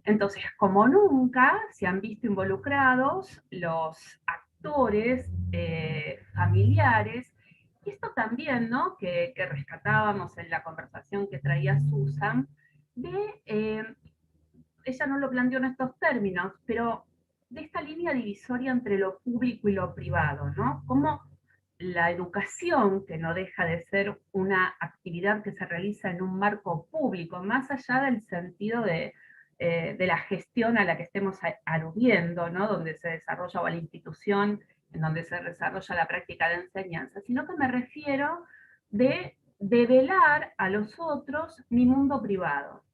Entonces, como nunca, se han visto involucrados los actores familiares, y esto también, ¿no?, que rescatábamos en la conversación que traía Susan, ella no lo planteó en estos términos, pero de esta línea divisoria entre lo público y lo privado, ¿no? Como la educación, que no deja de ser una actividad que se realiza en un marco público, más allá del sentido de la gestión a la que estemos aludiendo, ¿no?, donde se desarrolla, o a la institución en donde se desarrolla la práctica de enseñanza, sino que me refiero de develar a los otros mi mundo privado.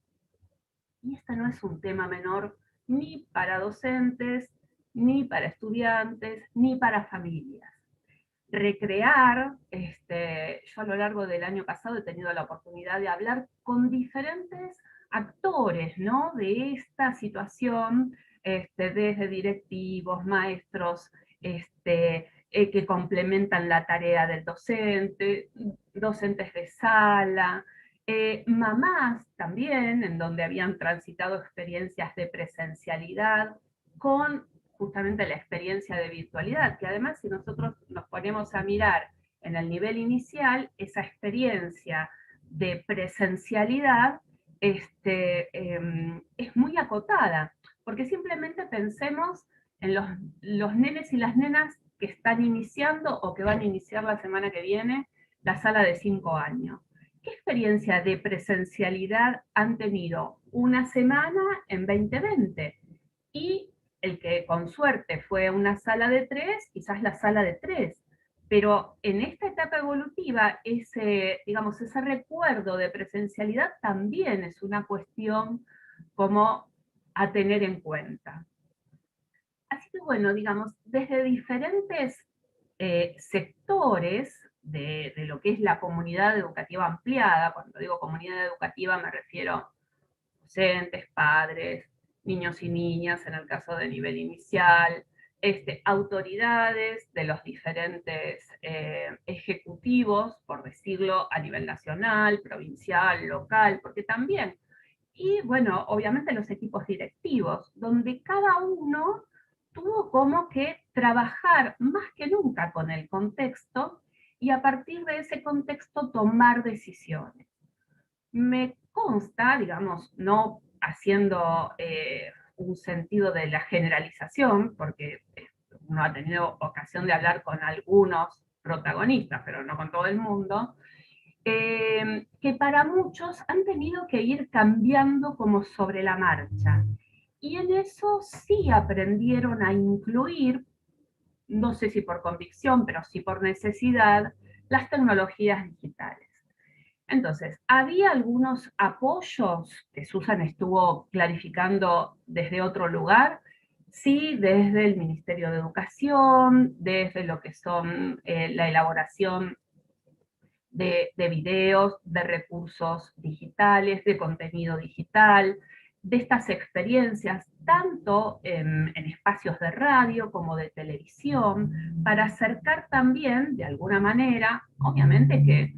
Y este no es un tema menor ni para docentes, ni para estudiantes, ni para familias. Recrear, yo a lo largo del año pasado he tenido la oportunidad de hablar con diferentes actores, ¿no?, de esta situación, desde directivos, maestros, que complementan la tarea del docente, docentes de sala, mamás también, en donde habían transitado experiencias de presencialidad con justamente la experiencia de virtualidad, que además si nosotros nos ponemos a mirar en el nivel inicial, esa experiencia de presencialidad es muy acotada, porque simplemente pensemos en los nenes y las nenas que están iniciando o que van a iniciar la semana que viene la sala de 5 años. ¿Qué experiencia de presencialidad han tenido una semana en 2020? Y el que con suerte fue una sala de 3, quizás la sala de 3. Pero en esta etapa evolutiva, ese recuerdo de presencialidad también es una cuestión como a tener en cuenta. Así que bueno, digamos, desde diferentes sectores de lo que es la comunidad educativa ampliada. Cuando digo comunidad educativa me refiero a docentes, padres, niños y niñas en el caso de nivel inicial, autoridades de los diferentes ejecutivos, por decirlo, a nivel nacional, provincial, local, porque también, y bueno, obviamente los equipos directivos, donde cada uno tuvo como que trabajar más que nunca con el contexto y a partir de ese contexto tomar decisiones. Me consta, digamos, no haciendo un sentido de la generalización, porque uno ha tenido ocasión de hablar con algunos protagonistas, pero no con todo el mundo, que para muchos han tenido que ir cambiando como sobre la marcha. Y en eso sí aprendieron a incluir, no sé si por convicción, pero sí por necesidad, las tecnologías digitales. Entonces, había algunos apoyos que Susan estuvo clarificando desde otro lugar, sí, desde el Ministerio de Educación, desde lo que son la elaboración de videos, de recursos digitales, de contenido digital, de estas experiencias, tanto en espacios de radio como de televisión, para acercar también, de alguna manera, obviamente que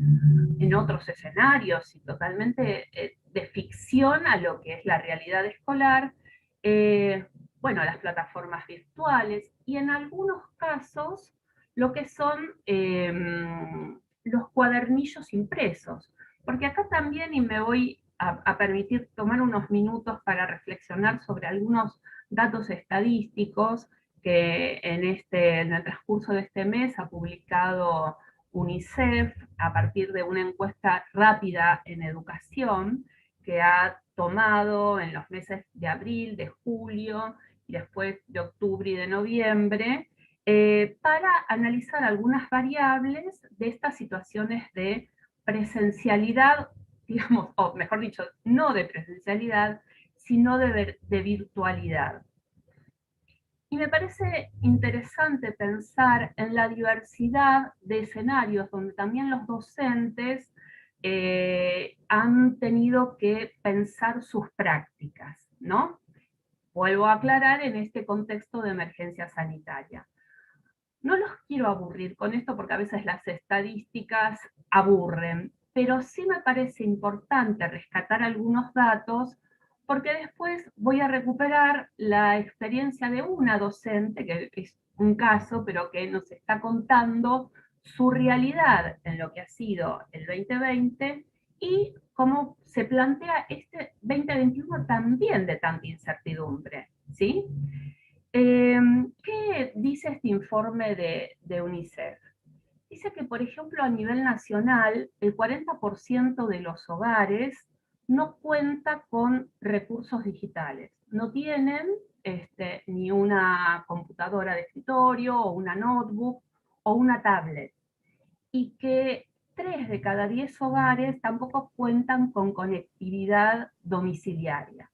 en otros escenarios y totalmente de ficción a lo que es la realidad escolar, bueno, las plataformas virtuales y en algunos casos lo que son los cuadernillos impresos. Porque acá también, y me voy a permitir tomar unos minutos para reflexionar sobre algunos datos estadísticos que en el transcurso de este mes ha publicado UNICEF a partir de una encuesta rápida en educación que ha tomado en los meses de abril, de julio y después de octubre y de noviembre, para analizar algunas variables de estas situaciones de presencialidad, digamos, o mejor dicho, no de presencialidad, sino de virtualidad. Y me parece interesante pensar en la diversidad de escenarios donde también los docentes han tenido que pensar sus prácticas, ¿no? Vuelvo a aclarar en este contexto de emergencia sanitaria. No los quiero aburrir con esto porque a veces las estadísticas aburren, pero sí me parece importante rescatar algunos datos porque después voy a recuperar la experiencia de una docente, que es un caso, pero que nos está contando su realidad en lo que ha sido el 2020 y cómo se plantea este 2021 también de tanta incertidumbre, ¿sí? ¿Qué dice este informe de UNICEF? Dice que, por ejemplo, a nivel nacional, el 40% de los hogares no cuenta con recursos digitales. No tienen ni una computadora de escritorio, o una notebook, o una tablet. Y que 3 de cada 10 hogares tampoco cuentan con conectividad domiciliaria.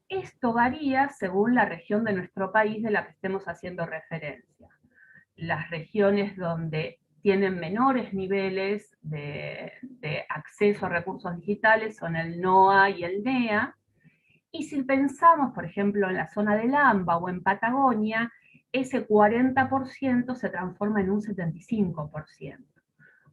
Esto varía según la región de nuestro país de la que estemos haciendo referencia. Las regiones donde tienen menores niveles de acceso a recursos digitales son el NOA y el NEA, y si pensamos, por ejemplo, en la zona del AMBA o en Patagonia, ese 40% se transforma en un 75%.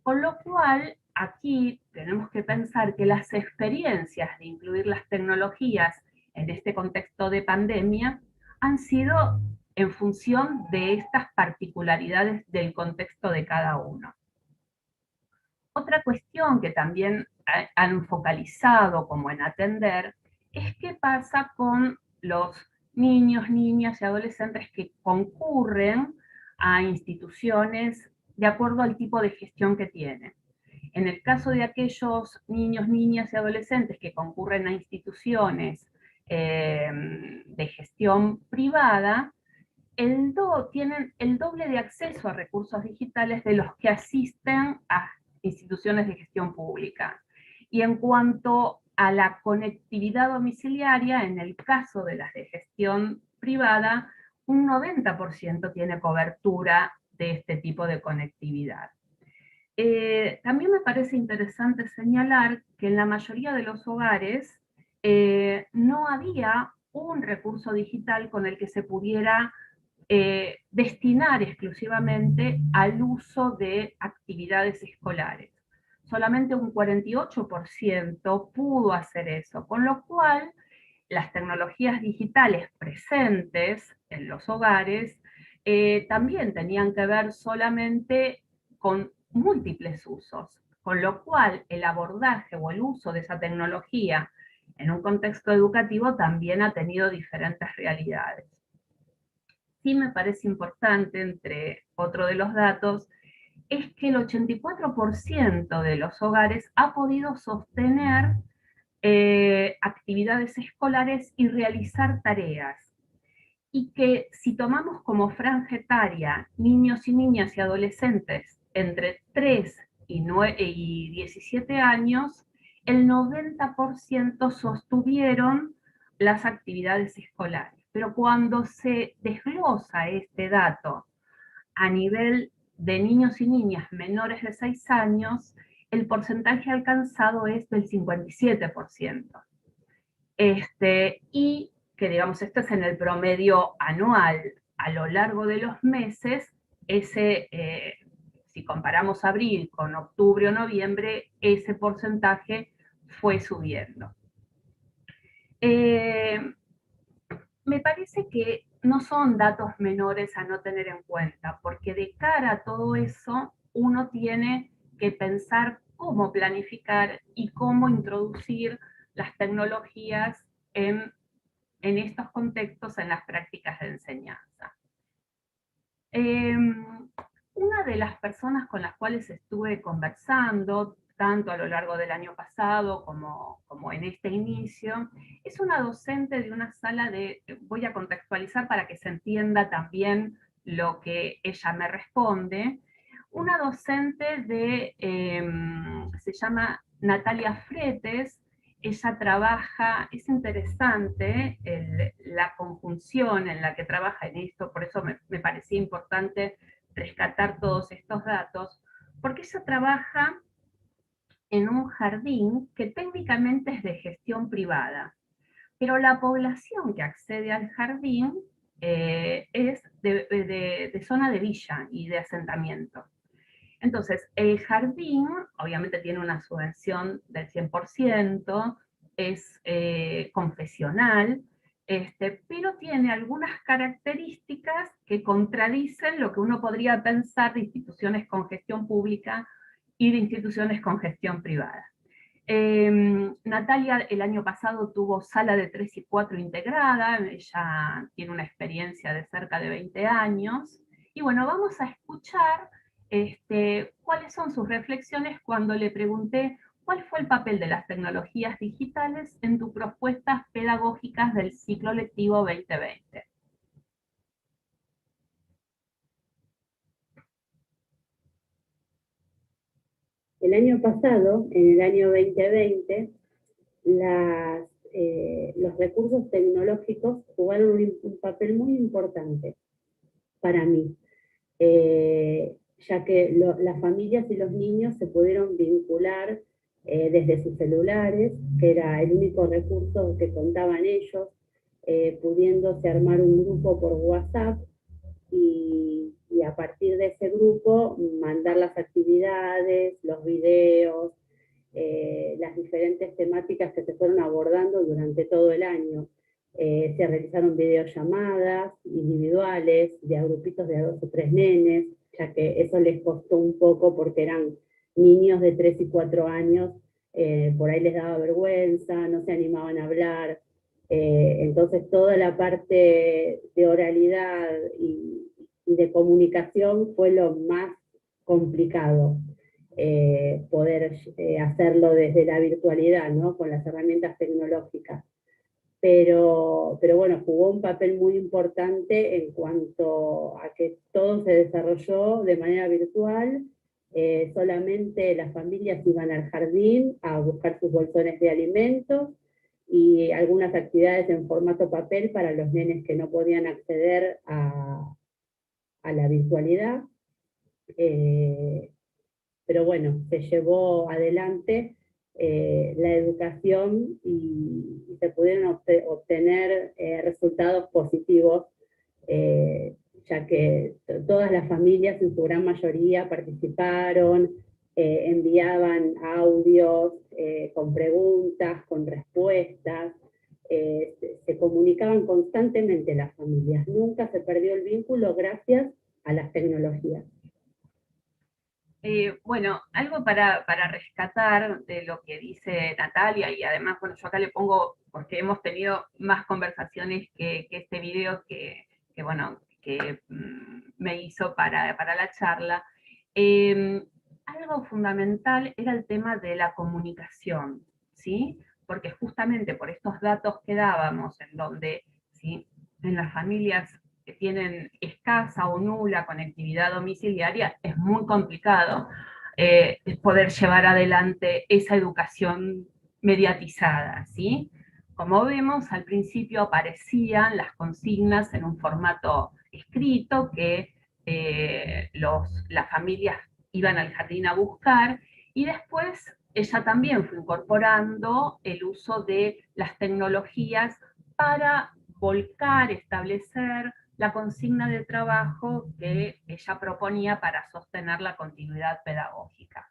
Con lo cual, aquí tenemos que pensar que las experiencias de incluir las tecnologías en este contexto de pandemia han sido en función de estas particularidades del contexto de cada uno. Otra cuestión que también han focalizado como en atender es qué pasa con los niños, niñas y adolescentes que concurren a instituciones de acuerdo al tipo de gestión que tienen. En el caso de aquellos niños, niñas y adolescentes que concurren a instituciones de gestión privada, tienen el doble de acceso a recursos digitales de los que asisten a instituciones de gestión pública. Y en cuanto a la conectividad domiciliaria, en el caso de las de gestión privada, un 90% tiene cobertura de este tipo de conectividad. También me parece interesante señalar que en la mayoría de los hogares no había un recurso digital con el que se pudiera destinar exclusivamente al uso de actividades escolares. Solamente un 48% pudo hacer eso, con lo cual las tecnologías digitales presentes en los hogares también tenían que ver solamente con múltiples usos, con lo cual el abordaje o el uso de esa tecnología en un contexto educativo también ha tenido diferentes realidades. Sí me parece importante, entre otro de los datos, es que el 84% de los hogares ha podido sostener actividades escolares y realizar tareas. Y que si tomamos como franja etaria niños y niñas y adolescentes entre 3 y 17 años, el 90% sostuvieron las actividades escolares. Pero cuando se desglosa este dato a nivel de niños y niñas menores de 6 años, el porcentaje alcanzado es del 57%. Y que digamos, esto es en el promedio anual. A lo largo de los meses, si comparamos abril con octubre o noviembre, ese porcentaje fue subiendo. Me parece que no son datos menores a no tener en cuenta, porque de cara a todo eso, uno tiene que pensar cómo planificar y cómo introducir las tecnologías en estos contextos, en las prácticas de enseñanza. Una de las personas con las cuales estuve conversando, tanto a lo largo del año pasado como en este inicio, es una docente de una sala de, voy a contextualizar para que se entienda también lo que ella me responde, una docente de, se llama Natalia Fretes. Ella trabaja, es interesante la conjunción en la que trabaja en esto, por eso me parecía importante rescatar todos estos datos, porque ella trabaja en un jardín que técnicamente es de gestión privada, pero la población que accede al jardín es de zona de villa y de asentamiento. Entonces, el jardín obviamente tiene una subvención del 100%, es confesional, pero tiene algunas características que contradicen lo que uno podría pensar de instituciones con gestión pública y de instituciones con gestión privada. Natalia el año pasado tuvo sala de 3 y 4 integrada, ella tiene una experiencia de cerca de 20 años, y bueno, vamos a escuchar cuáles son sus reflexiones cuando le pregunté cuál fue el papel de las tecnologías digitales en tus propuestas pedagógicas del ciclo lectivo 2020. El año pasado, en el año 2020, los recursos tecnológicos jugaron un papel muy importante para mí, ya que las familias y los niños se pudieron vincular desde sus celulares, que era el único recurso que contaban ellos, pudiéndose armar un grupo por WhatsApp y a partir de ese grupo mandar las actividades, los videos, las diferentes temáticas que se fueron abordando durante todo el año. Se realizaron videollamadas individuales de a grupitos de 2 o 3 nenes, ya que eso les costó un poco porque eran niños de 3 y 4 años, por ahí les daba vergüenza, no se animaban a hablar, entonces toda la parte de oralidad y de comunicación fue lo más complicado. Poder hacerlo desde la virtualidad, ¿no? Con las herramientas tecnológicas. Pero bueno, jugó un papel muy importante en cuanto a que todo se desarrolló de manera virtual, solamente las familias iban al jardín a buscar sus bolsones de alimentos y algunas actividades en formato papel para los nenes que no podían acceder a la virtualidad. pero bueno, se llevó adelante la educación y se pudieron obtener resultados positivos, ya que todas las familias en su gran mayoría participaron, enviaban audios con preguntas, con respuestas, se comunicaban constantemente las familias, nunca se perdió el vínculo gracias a las tecnologías. Bueno, algo para rescatar de lo que dice Natalia, y además, bueno, yo acá le pongo, porque hemos tenido más conversaciones que este video bueno, que me hizo para la charla. Algo fundamental era el tema de la comunicación, ¿sí? Porque justamente por estos datos que dábamos, en donde, ¿sí?, en las familias que tienen escasa o nula conectividad domiciliaria, es muy complicado poder llevar adelante esa educación mediatizada, ¿sí? Como vemos, al principio aparecían las consignas en un formato escrito que las familias iban al jardín a buscar, y después ella también fue incorporando el uso de las tecnologías para volcar, establecer la consigna de trabajo que ella proponía para sostener la continuidad pedagógica.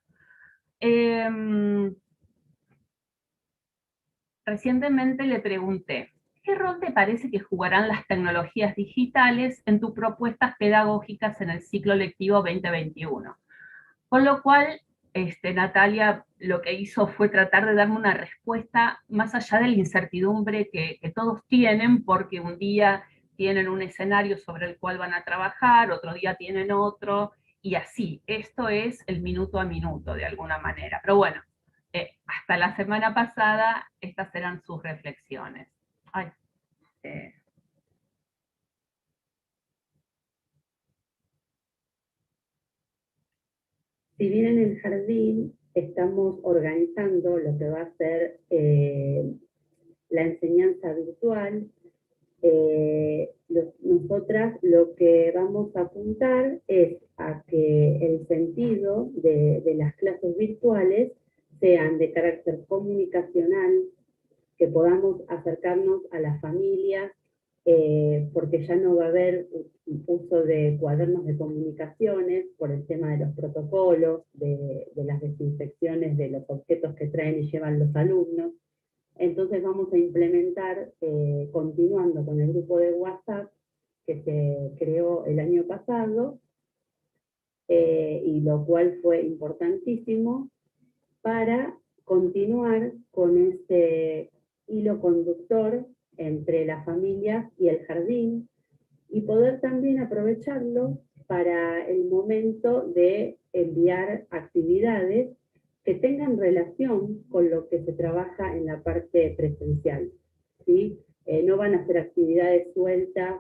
Recientemente le pregunté, ¿qué rol te parece que jugarán las tecnologías digitales en tus propuestas pedagógicas en el ciclo lectivo 2021? Con lo cual, Natalia lo que hizo fue tratar de darme una respuesta más allá de la incertidumbre que todos tienen, porque un día tienen un escenario sobre el cual van a trabajar, otro día tienen otro, y así. Esto es el minuto a minuto, de alguna manera. Pero bueno, hasta la semana pasada, estas eran sus reflexiones. Ay, Si bien en el jardín estamos organizando lo que va a ser la enseñanza virtual, nosotras lo que vamos a apuntar es a que el sentido de las clases virtuales sean de carácter comunicacional, que podamos acercarnos a las familias, porque ya no va a haber uso de cuadernos de comunicaciones por el tema de los protocolos, de las desinfecciones de los objetos que traen y llevan los alumnos. Entonces vamos a implementar, continuando con el grupo de WhatsApp que se creó el año pasado, y lo cual fue importantísimo para continuar con este hilo conductor entre las familias y el jardín, y poder también aprovecharlo para el momento de enviar actividades que tengan relación con lo que se trabaja en la parte presencial, ¿sí? No van a ser actividades sueltas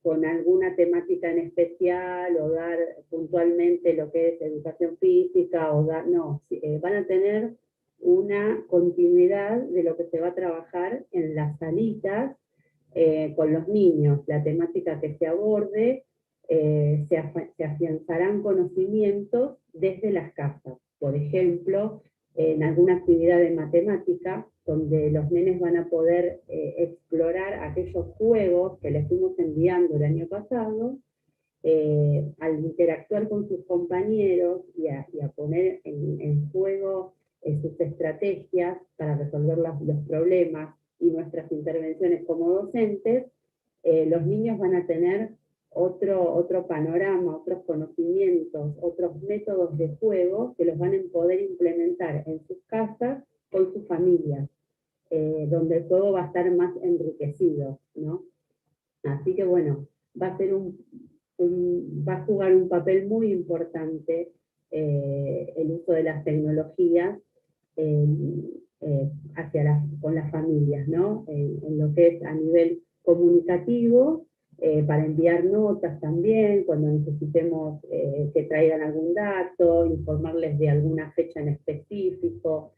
con alguna temática en especial, o dar puntualmente lo que es educación física, o dar, no, van a tener una continuidad de lo que se va a trabajar en las salitas con los niños. La temática que se aborde, se afianzarán conocimientos desde las casas. Por ejemplo, en alguna actividad de matemática, donde los nenes van a poder explorar aquellos juegos que les fuimos enviando el año pasado, al interactuar con sus compañeros y a poner en juego sus estrategias para resolver los problemas y nuestras intervenciones como docentes, los niños van a tener otro panorama, otros conocimientos, otros métodos de juego que los van a poder implementar en sus casas con sus familias, donde el juego va a estar más enriquecido, ¿no? Así que bueno, va a ser va a jugar un papel muy importante el uso de las tecnologías con las familias, ¿no? En lo que es a nivel comunicativo, para enviar notas también, cuando necesitemos que traigan algún dato, informarles de alguna fecha en específico,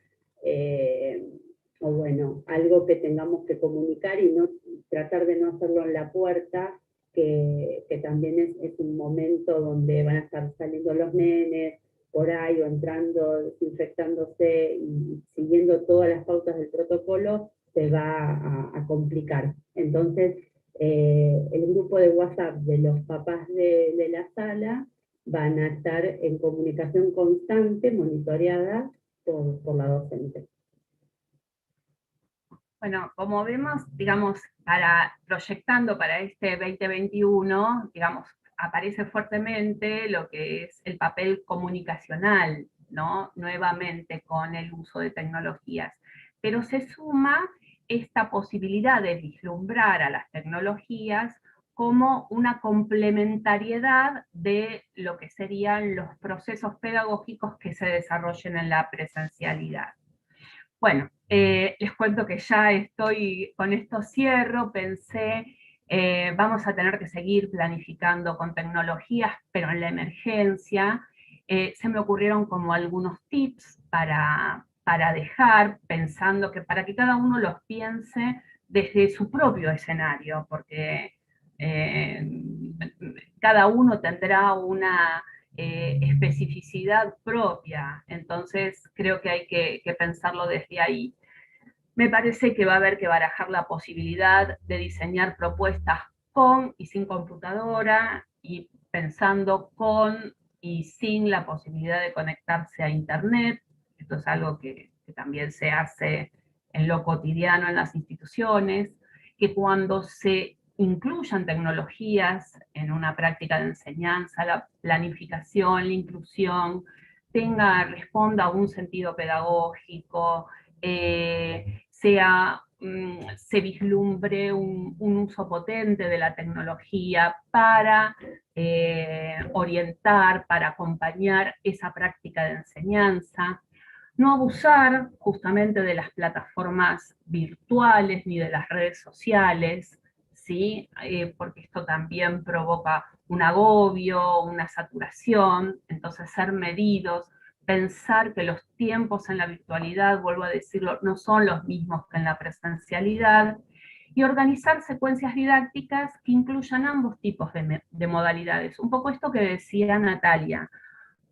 o bueno, algo que tengamos que comunicar y no tratar de no hacerlo en la puerta, que también es un momento donde van a estar saliendo los nenes por ahí o entrando, desinfectándose y siguiendo todas las pautas del protocolo, se va a complicar. Entonces, el grupo de WhatsApp de los papás de la sala van a estar en comunicación constante, monitoreada por la docente. Bueno, como vemos, digamos, proyectando para este 2021, digamos, aparece fuertemente lo que es el papel comunicacional, ¿no? Nuevamente con el uso de tecnologías. Pero se suma esta posibilidad de vislumbrar a las tecnologías como una complementariedad de lo que serían los procesos pedagógicos que se desarrollen en la presencialidad. Bueno, les cuento que ya estoy, con esto cierro, pensé, vamos a tener que seguir planificando con tecnologías, pero en la emergencia, se me ocurrieron como algunos tips para dejar, pensando que para que cada uno los piense desde su propio escenario, porque cada uno tendrá una especificidad propia, entonces creo que hay que pensarlo desde ahí. Me parece que va a haber que barajar la posibilidad de diseñar propuestas con y sin computadora, y pensando con y sin la posibilidad de conectarse a internet. Esto es algo que también se hace en lo cotidiano en las instituciones, que cuando se incluyan tecnologías en una práctica de enseñanza, la planificación, la inclusión, responda a un sentido pedagógico, se vislumbre un uso potente de la tecnología para orientar, para acompañar esa práctica de enseñanza. No abusar justamente de las plataformas virtuales ni de las redes sociales, ¿sí? Porque esto también provoca un agobio, una saturación, entonces ser medidos, pensar que los tiempos en la virtualidad, vuelvo a decirlo, no son los mismos que en la presencialidad, y organizar secuencias didácticas que incluyan ambos tipos de modalidades. Un poco esto que decía Natalia,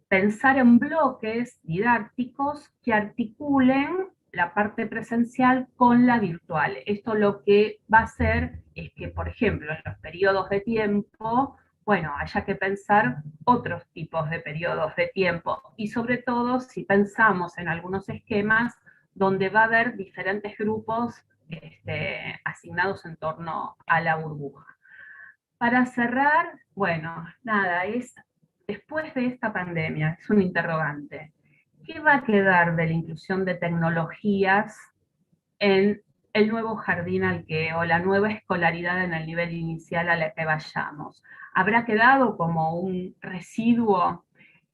pensar en bloques didácticos que articulen la parte presencial con la virtual. Esto lo que va a hacer es que, por ejemplo, en los periodos de tiempo, bueno, haya que pensar otros tipos de periodos de tiempo, y sobre todo si pensamos en algunos esquemas donde va a haber diferentes grupos asignados en torno a la burbuja. Para cerrar, bueno, nada, después de esta pandemia, es un interrogante, ¿qué va a quedar de la inclusión de tecnologías en el nuevo jardín o la nueva escolaridad en el nivel inicial a la que vayamos? ¿Habrá quedado como un residuo,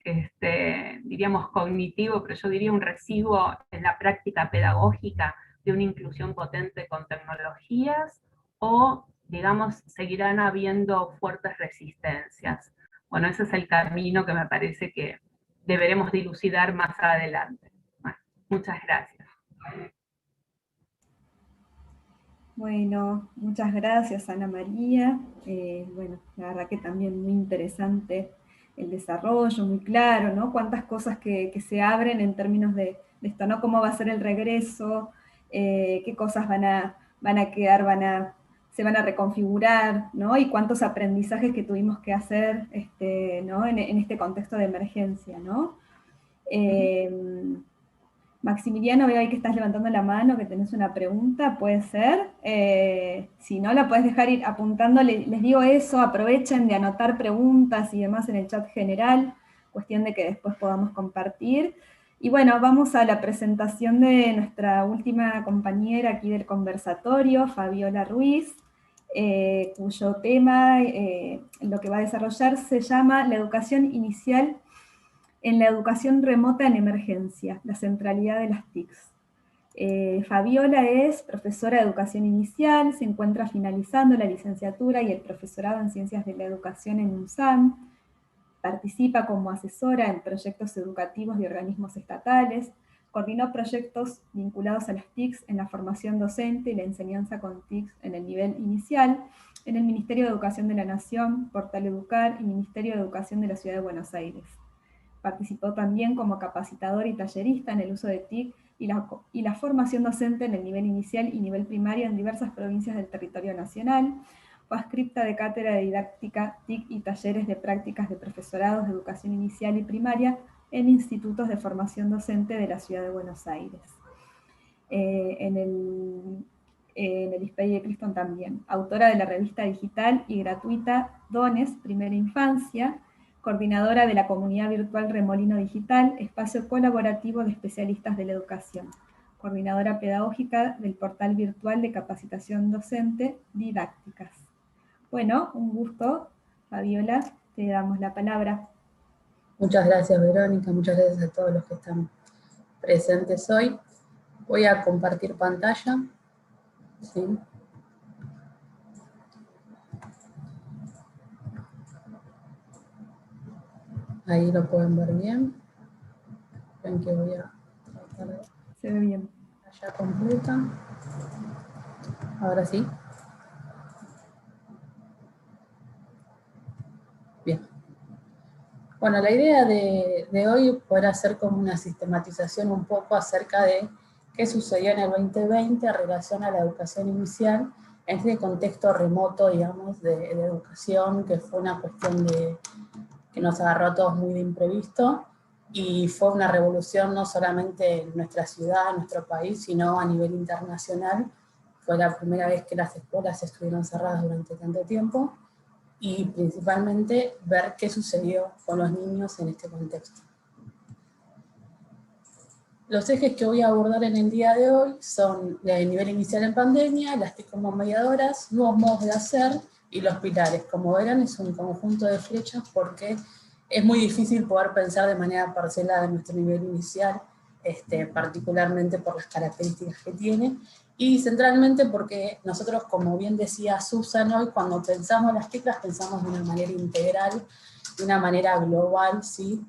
diríamos cognitivo, pero yo diría un residuo en la práctica pedagógica de una inclusión potente con tecnologías, o, digamos, seguirán habiendo fuertes resistencias? Bueno, ese es el camino que me parece que deberemos dilucidar más adelante. Bueno, muchas gracias. Bueno, muchas gracias, Ana María. Bueno, la verdad que también muy interesante el desarrollo, muy claro, ¿no? Cuántas cosas que se abren en términos de esto, ¿no? Cómo va a ser el regreso, qué cosas van a quedar, se van a reconfigurar, ¿no? Y cuántos aprendizajes que tuvimos que hacer, ¿no? En este contexto de emergencia, ¿no? Maximiliano, veo ahí que estás levantando la mano, que tenés una pregunta, puede ser. Si no, la puedes dejar ir apuntando. Les digo eso, aprovechen de anotar preguntas y demás en el chat general, cuestión de que después podamos compartir. Y bueno, vamos a la presentación de nuestra última compañera aquí del conversatorio, Fabiola Ruiz, cuyo tema, lo que va a desarrollar, se llama La educación inicial en la educación remota en emergencia, la centralidad de las TICs. Fabiola es profesora de educación inicial, se encuentra finalizando la licenciatura y el profesorado en Ciencias de la Educación en UNSAM, participa como asesora en proyectos educativos de organismos estatales, coordinó proyectos vinculados a las TICs en la formación docente y la enseñanza con TICs en el nivel inicial, en el Ministerio de Educación de la Nación, Portal Educar y Ministerio de Educación de la Ciudad de Buenos Aires. Participó también como capacitador y tallerista en el uso de TIC y la formación docente en el nivel inicial y nivel primario en diversas provincias del territorio nacional. Fue adscripta de cátedra de didáctica TIC y talleres de prácticas de profesorados de educación inicial y primaria en institutos de formación docente de la Ciudad de Buenos Aires. En el ISPEI de Criston también. Autora de la revista digital y gratuita Dones, Primera Infancia, coordinadora de la comunidad virtual Remolino Digital, espacio colaborativo de especialistas de la educación, coordinadora pedagógica del portal virtual de capacitación docente Didácticas. Bueno, un gusto, Fabiola, te damos la palabra. Muchas gracias, Verónica, muchas gracias a todos los que están presentes hoy. Voy a compartir pantalla. ¿Sí? Ahí lo pueden ver bien. Ven que voy a tratar de... Se ve bien. Pantalla completa. Ahora sí. Bien. Bueno, la idea de hoy poder hacer como una sistematización un poco acerca de qué sucedió en el 2020 en relación a la educación inicial, en este contexto remoto, digamos, de educación, que fue una cuestión que nos agarró a todos muy de imprevisto, y fue una revolución no solamente en nuestra ciudad, en nuestro país, sino a nivel internacional. Fue la primera vez que las escuelas estuvieron cerradas durante tanto tiempo, y principalmente ver qué sucedió con los niños en este contexto. Los ejes que voy a abordar en el día de hoy son el nivel inicial en pandemia, las TIC como mediadoras, nuevos modos de hacer y los pilares. Como verán, es un conjunto de flechas porque es muy difícil poder pensar de manera parcelada en nuestro nivel inicial, particularmente por las características que tiene, y centralmente porque nosotros, como bien decía Susan hoy, cuando pensamos las TIC las pensamos de una manera integral, de una manera global, ¿sí?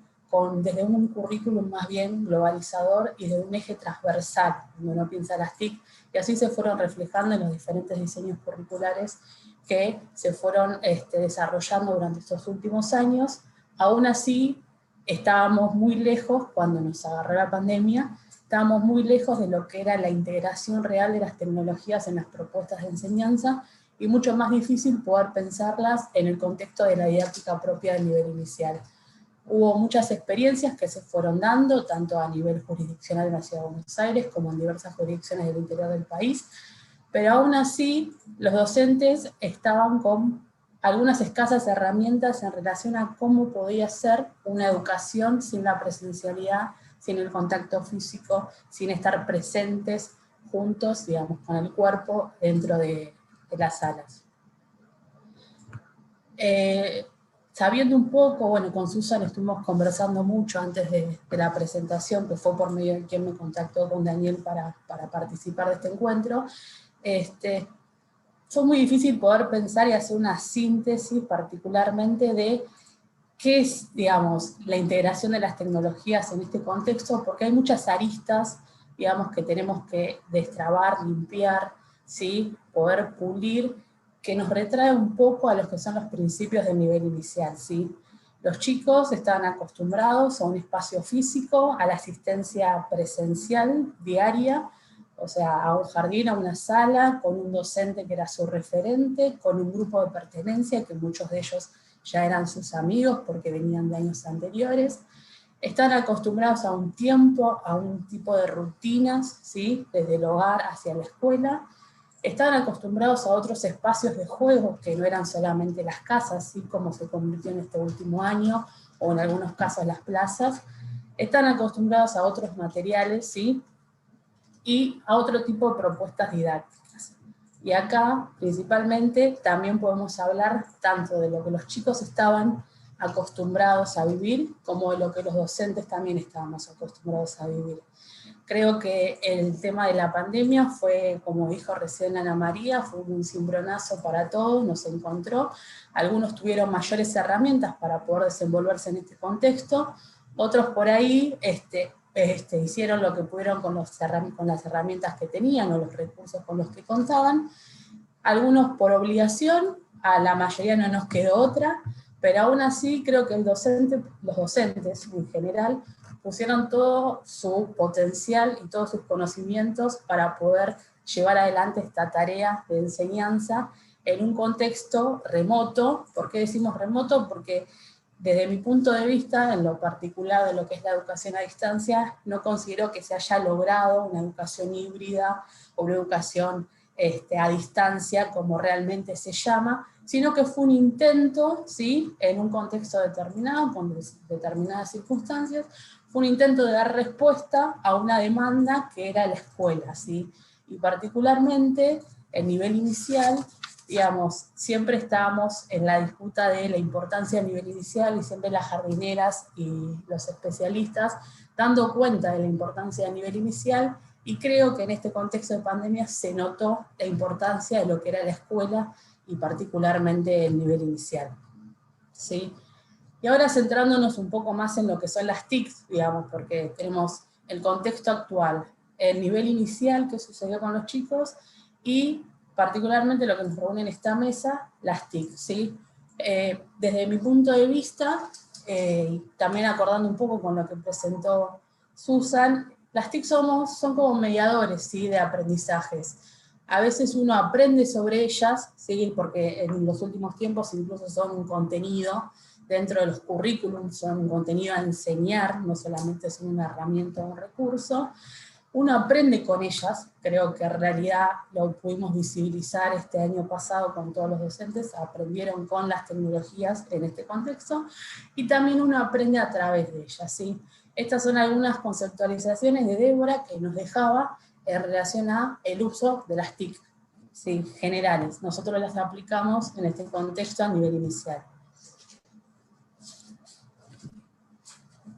Desde un currículum más bien globalizador y de un eje transversal, cuando uno piensa las TIC, y así se fueron reflejando en los diferentes diseños curriculares que se fueron desarrollando durante estos últimos años. Aún así, estábamos muy lejos, cuando nos agarró la pandemia, estábamos muy lejos de lo que era la integración real de las tecnologías en las propuestas de enseñanza, y mucho más difícil poder pensarlas en el contexto de la didáctica propia del nivel inicial. Hubo muchas experiencias que se fueron dando, tanto a nivel jurisdiccional en la Ciudad de Buenos Aires, como en diversas jurisdicciones del interior del país, pero aún así los docentes estaban con algunas escasas herramientas en relación a cómo podía ser una educación sin la presencialidad, sin el contacto físico, sin estar presentes juntos, digamos, con el cuerpo dentro de las salas. Sabiendo un poco, bueno, con Susan estuvimos conversando mucho antes de la presentación, que fue por medio de quien me contactó con Daniel para participar de este encuentro, fue muy difícil poder pensar y hacer una síntesis particularmente de qué es, digamos, la integración de las tecnologías en este contexto, porque hay muchas aristas, digamos, que tenemos que destrabar, limpiar, ¿sí? Poder pulir, que nos retrae un poco a los que son los principios del nivel inicial, ¿sí? Los chicos estaban acostumbrados a un espacio físico, a la asistencia presencial diaria, o sea, a un jardín, a una sala, con un docente que era su referente, con un grupo de pertenencia, que muchos de ellos ya eran sus amigos porque venían de años anteriores. Están acostumbrados a un tiempo, a un tipo de rutinas, ¿sí? Desde el hogar hacia la escuela. Estaban acostumbrados a otros espacios de juego que no eran solamente las casas, ¿sí? Como se convirtió en este último año, o en algunos casos las plazas. Están acostumbrados a otros materiales, ¿sí? Y a otro tipo de propuestas didácticas. Y acá, principalmente, también podemos hablar tanto de lo que los chicos estaban acostumbrados a vivir, como de lo que los docentes también estábamos acostumbrados a vivir. Creo que el tema de la pandemia fue, como dijo recién Ana María, fue un cimbronazo para todos, nos encontró. Algunos tuvieron mayores herramientas para poder desenvolverse en este contexto, otros por ahí hicieron lo que pudieron con las herramientas que tenían o los recursos con los que contaban, algunos por obligación, a la mayoría no nos quedó otra, pero aún así creo que los docentes en general pusieron todo su potencial y todos sus conocimientos para poder llevar adelante esta tarea de enseñanza en un contexto remoto. ¿Por qué decimos remoto? Porque desde mi punto de vista, en lo particular de lo que es la educación a distancia, no considero que se haya logrado una educación híbrida o una educación a distancia, como realmente se llama, sino que fue un intento, ¿sí?, en un contexto determinado, con determinadas circunstancias, fue un intento de dar respuesta a una demanda que era la escuela, ¿sí? Y particularmente, el nivel inicial, digamos, siempre estábamos en la disputa de la importancia del nivel inicial, y siempre las jardineras y los especialistas dando cuenta de la importancia del nivel inicial, y creo que en este contexto de pandemia se notó la importancia de lo que era la escuela, y particularmente el nivel inicial, ¿sí? Y ahora centrándonos un poco más en lo que son las TICs, digamos, porque tenemos el contexto actual, el nivel inicial que sucedió con los chicos, y particularmente lo que nos reúne en esta mesa, las TIC, ¿sí? Desde mi punto de vista, también acordando un poco con lo que presentó Susan, las TIC son como mediadores, ¿sí?, de aprendizajes. A veces uno aprende sobre ellas, ¿sí?, porque en los últimos tiempos incluso son un contenido dentro de los currículums, son un contenido a enseñar, no solamente son una herramienta o un recurso. Uno aprende con ellas, creo que en realidad lo pudimos visibilizar este año pasado con todos los docentes, aprendieron con las tecnologías en este contexto, y también uno aprende a través de ellas, ¿sí? Estas son algunas conceptualizaciones de Débora que nos dejaba en relación a el uso de las TIC, ¿sí?, generales. Nosotros las aplicamos en este contexto a nivel inicial.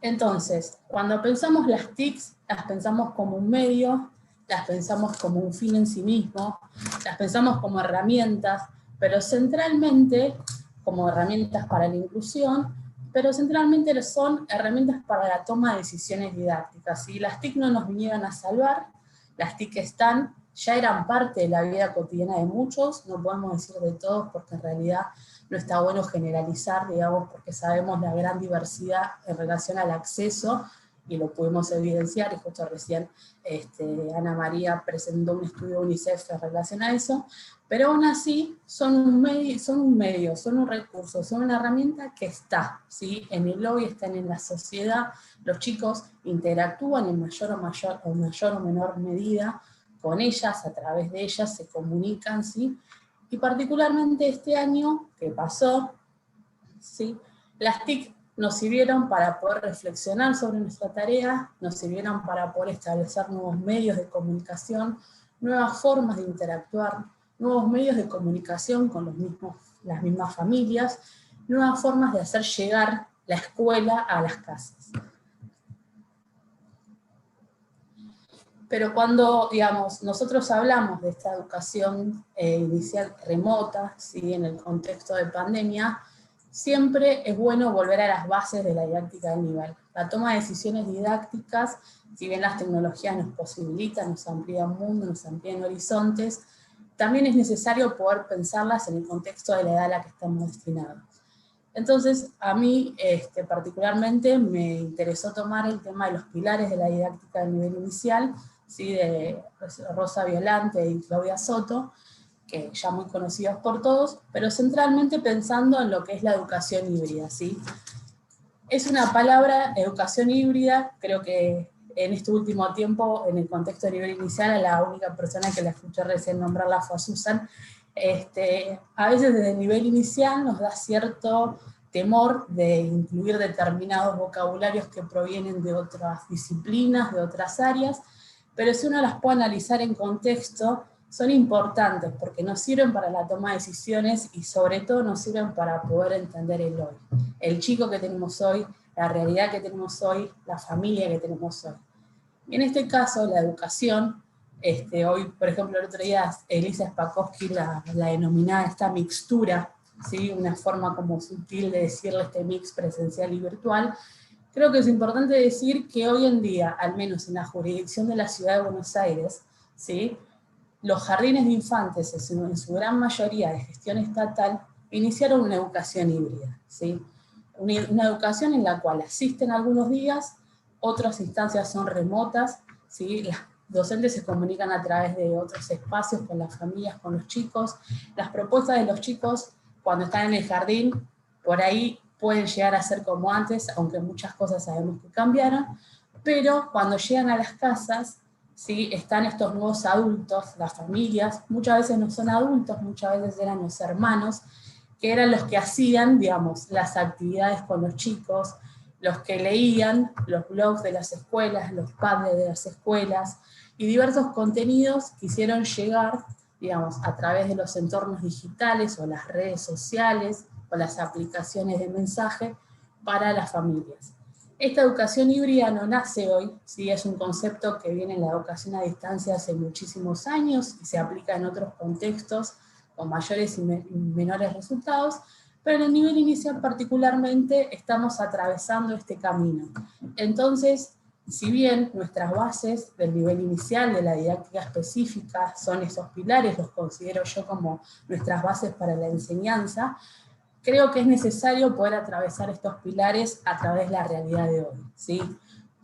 Entonces, cuando pensamos las TICs, las pensamos como un medio, las pensamos como un fin en sí mismo, las pensamos como herramientas, pero centralmente como herramientas para la inclusión, pero centralmente son herramientas para la toma de decisiones didácticas. ¿Sí? Las TIC no nos vinieron a salvar, las TIC ya eran parte de la vida cotidiana de muchos, no podemos decir de todos porque en realidad no está bueno generalizar, digamos, porque sabemos la gran diversidad en relación al acceso, y lo pudimos evidenciar, y justo recién Ana María presentó un estudio de UNICEF en relación a eso, pero aún así son un medio, son un recurso, son una herramienta que está, ¿sí?, en el hoy, están en la sociedad, los chicos interactúan en mayor o menor medida con ellas, a través de ellas se comunican, ¿sí? Y particularmente este año que pasó, ¿sí?, las TIC nos sirvieron para poder reflexionar sobre nuestra tarea, nos sirvieron para poder establecer nuevos medios de comunicación, nuevas formas de interactuar, nuevos medios de comunicación con las mismas familias, nuevas formas de hacer llegar la escuela a las casas. Pero cuando, digamos, nosotros hablamos de esta educación inicial remota, ¿sí?, en el contexto de pandemia, siempre es bueno volver a las bases de la didáctica del nivel. La toma de decisiones didácticas, si bien las tecnologías nos posibilitan, nos amplían mundo, nos amplían horizontes, también es necesario poder pensarlas en el contexto de la edad a la que estamos destinados. Entonces, a mí particularmente me interesó tomar el tema de los pilares de la didáctica del nivel inicial, ¿sí?, de Rosa Violante y Claudia Soto, que ya muy conocidos por todos, pero centralmente pensando en lo que es la educación híbrida, ¿sí? Es una palabra, educación híbrida, creo que en este último tiempo, en el contexto de nivel inicial, a la única persona que la escuché recién nombrarla fue a Susan. A veces desde el nivel inicial nos da cierto temor de incluir determinados vocabularios que provienen de otras disciplinas, de otras áreas, pero si uno las puede analizar en contexto, son importantes porque nos sirven para la toma de decisiones y sobre todo nos sirven para poder entender el hoy. El chico que tenemos hoy, la realidad que tenemos hoy, la familia que tenemos hoy. En este caso, la educación, hoy, por ejemplo, el otro día Elisa Spakovsky la denominaba esta mixtura, ¿sí?, una forma como sutil de decirle este mix presencial y virtual. Creo que es importante decir que hoy en día, al menos en la jurisdicción de la Ciudad de Buenos Aires, ¿sí?, los jardines de infantes, en su gran mayoría de gestión estatal, iniciaron una educación híbrida, ¿sí? Una educación en la cual asisten algunos días, otras instancias son remotas, ¿sí? Las docentes se comunican a través de otros espacios con las familias, con los chicos. Las propuestas de los chicos cuando están en el jardín, por ahí pueden llegar a ser como antes, aunque muchas cosas sabemos que cambiaron, pero cuando llegan a las casas, ¿sí? Están estos nuevos adultos, las familias, muchas veces no son adultos, muchas veces eran los hermanos, que eran los que hacían, digamos, las actividades con los chicos, los que leían los blogs de las escuelas, los padres de las escuelas, y diversos contenidos quisieron llegar, digamos, a través de los entornos digitales o las redes sociales o las aplicaciones de mensaje para las familias. Esta educación híbrida no nace hoy, ¿sí? Es un concepto que viene en la educación a distancia hace muchísimos años y se aplica en otros contextos con mayores y menores resultados, pero en el nivel inicial particularmente estamos atravesando este camino. Entonces, si bien nuestras bases del nivel inicial, de la didáctica específica, son esos pilares, los considero yo como nuestras bases para la enseñanza, creo que es necesario poder atravesar estos pilares a través de la realidad de hoy, ¿sí?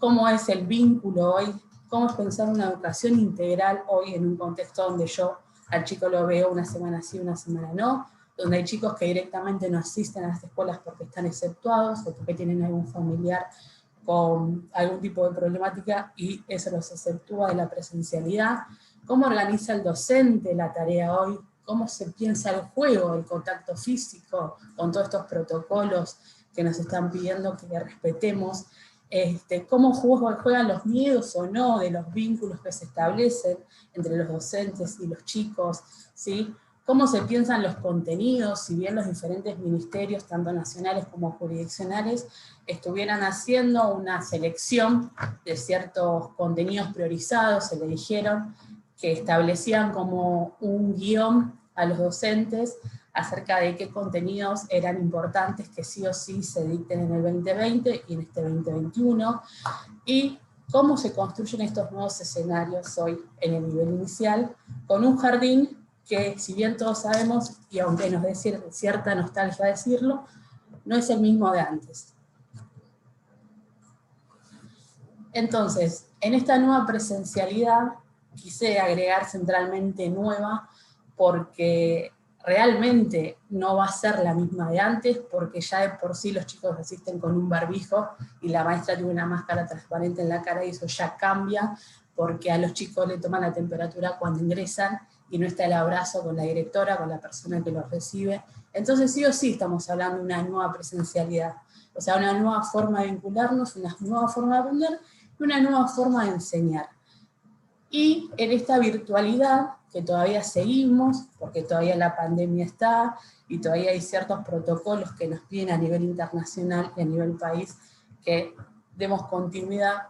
¿Cómo es el vínculo hoy? ¿Cómo es pensar una educación integral hoy en un contexto donde yo al chico lo veo una semana sí, una semana no? Donde hay chicos que directamente no asisten a las escuelas porque están exceptuados o porque tienen algún familiar con algún tipo de problemática y eso los exceptúa de la presencialidad. ¿Cómo organiza el docente la tarea hoy? ¿Cómo se piensa el juego, el contacto físico, con todos estos protocolos que nos están pidiendo que respetemos? ¿Cómo juegan los miedos o no de los vínculos que se establecen entre los docentes y los chicos? ¿Sí? ¿Cómo se piensan los contenidos? Si bien los diferentes ministerios, tanto nacionales como jurisdiccionales, estuvieran haciendo una selección de ciertos contenidos priorizados, se le dijeron, que establecían como un guión a los docentes acerca de qué contenidos eran importantes que sí o sí se dicten en el 2020 y en este 2021, y cómo se construyen estos nuevos escenarios hoy en el nivel inicial, con un jardín que, si bien todos sabemos, y aunque nos dé cierta nostalgia decirlo, no es el mismo de antes. Entonces, en esta nueva presencialidad, quise agregar centralmente nueva, porque realmente no va a ser la misma de antes, porque ya de por sí los chicos asisten con un barbijo y la maestra tiene una máscara transparente en la cara y eso ya cambia, porque a los chicos le toman la temperatura cuando ingresan y no está el abrazo con la directora, con la persona que los recibe. Entonces sí o sí estamos hablando de una nueva presencialidad, o sea, una nueva forma de vincularnos, una nueva forma de aprender y una nueva forma de enseñar. Y en esta virtualidad, que todavía seguimos, porque todavía la pandemia está, y todavía hay ciertos protocolos que nos piden a nivel internacional y a nivel país que demos continuidad.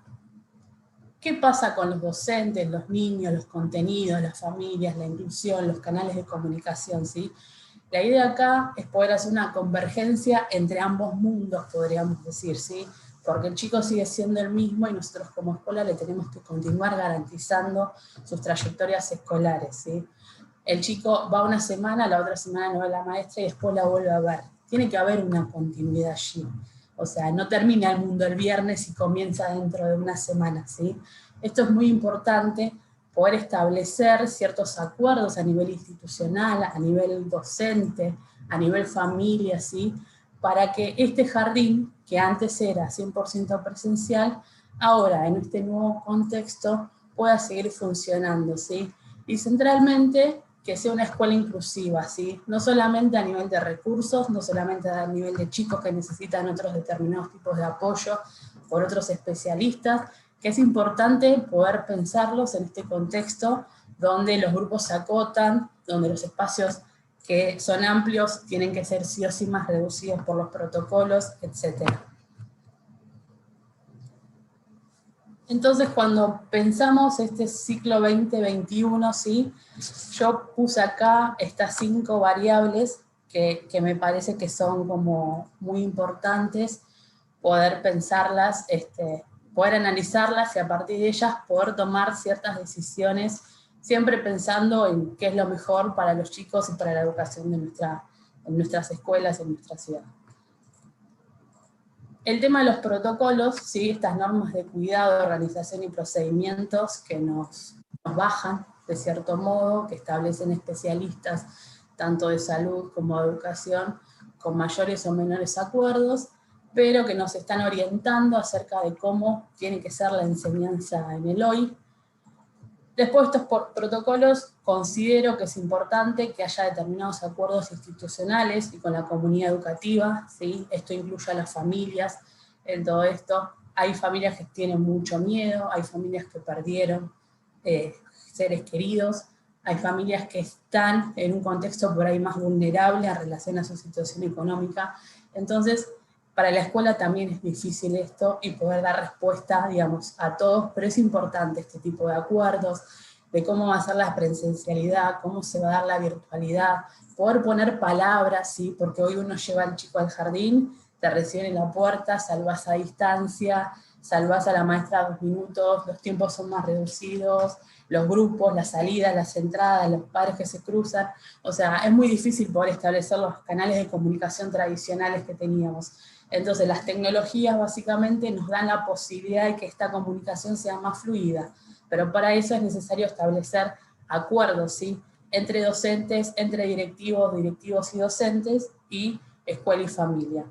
¿Qué pasa con los docentes, los niños, los contenidos, las familias, la inclusión, los canales de comunicación? ¿Sí? La idea acá es poder hacer una convergencia entre ambos mundos, podríamos decir, ¿sí? Porque el chico sigue siendo el mismo y nosotros como escuela le tenemos que continuar garantizando sus trayectorias escolares, ¿sí? El chico va una semana, la otra semana no ve a la maestra y después la vuelve a ver. Tiene que haber una continuidad allí. O sea, no termina el mundo el viernes y comienza dentro de una semana, ¿sí? Esto es muy importante, poder establecer ciertos acuerdos a nivel institucional, a nivel docente, a nivel familia, ¿sí? Para que este jardín, que antes era 100% presencial, ahora en este nuevo contexto pueda seguir funcionando, ¿sí? Y centralmente que sea una escuela inclusiva, ¿sí? No solamente a nivel de recursos, no solamente a nivel de chicos que necesitan otros determinados tipos de apoyo por otros especialistas, que es importante poder pensarlos en este contexto donde los grupos se acotan, donde los espacios que son amplios tienen que ser sí o sí más reducidos por los protocolos, etc. Entonces, cuando pensamos este ciclo 2021, ¿sí? Yo puse acá estas 5 variables que me parece que son como muy importantes, poder pensarlas, poder analizarlas y a partir de ellas poder tomar ciertas decisiones, siempre pensando en qué es lo mejor para los chicos y para la educación en nuestras escuelas, en nuestra ciudad. El tema de los protocolos, ¿sí? Estas normas de cuidado, organización y procedimientos que nos bajan, de cierto modo, que establecen especialistas tanto de salud como de educación, con mayores o menores acuerdos, pero que nos están orientando acerca de cómo tiene que ser la enseñanza en el hoy. Después de estos protocolos, considero que es importante que haya determinados acuerdos institucionales y con la comunidad educativa, ¿sí? Esto incluye a las familias en todo esto. Hay familias que tienen mucho miedo, hay familias que perdieron seres queridos, hay familias que están en un contexto por ahí más vulnerable en relación a su situación económica. Entonces, para la escuela también es difícil esto y poder dar respuesta, digamos, a todos, pero es importante este tipo de acuerdos, de cómo va a ser la presencialidad, cómo se va a dar la virtualidad, poder poner palabras, ¿sí? Porque hoy uno lleva al chico al jardín, te reciben en la puerta, salvás a distancia, salvás a la maestra 2 minutos, los tiempos son más reducidos, los grupos, las salidas, las entradas, los padres que se cruzan, o sea, es muy difícil poder establecer los canales de comunicación tradicionales que teníamos. Entonces las tecnologías básicamente nos dan la posibilidad de que esta comunicación sea más fluida, pero para eso es necesario establecer acuerdos, ¿sí? Entre docentes, entre directivos y docentes, y escuela y familia.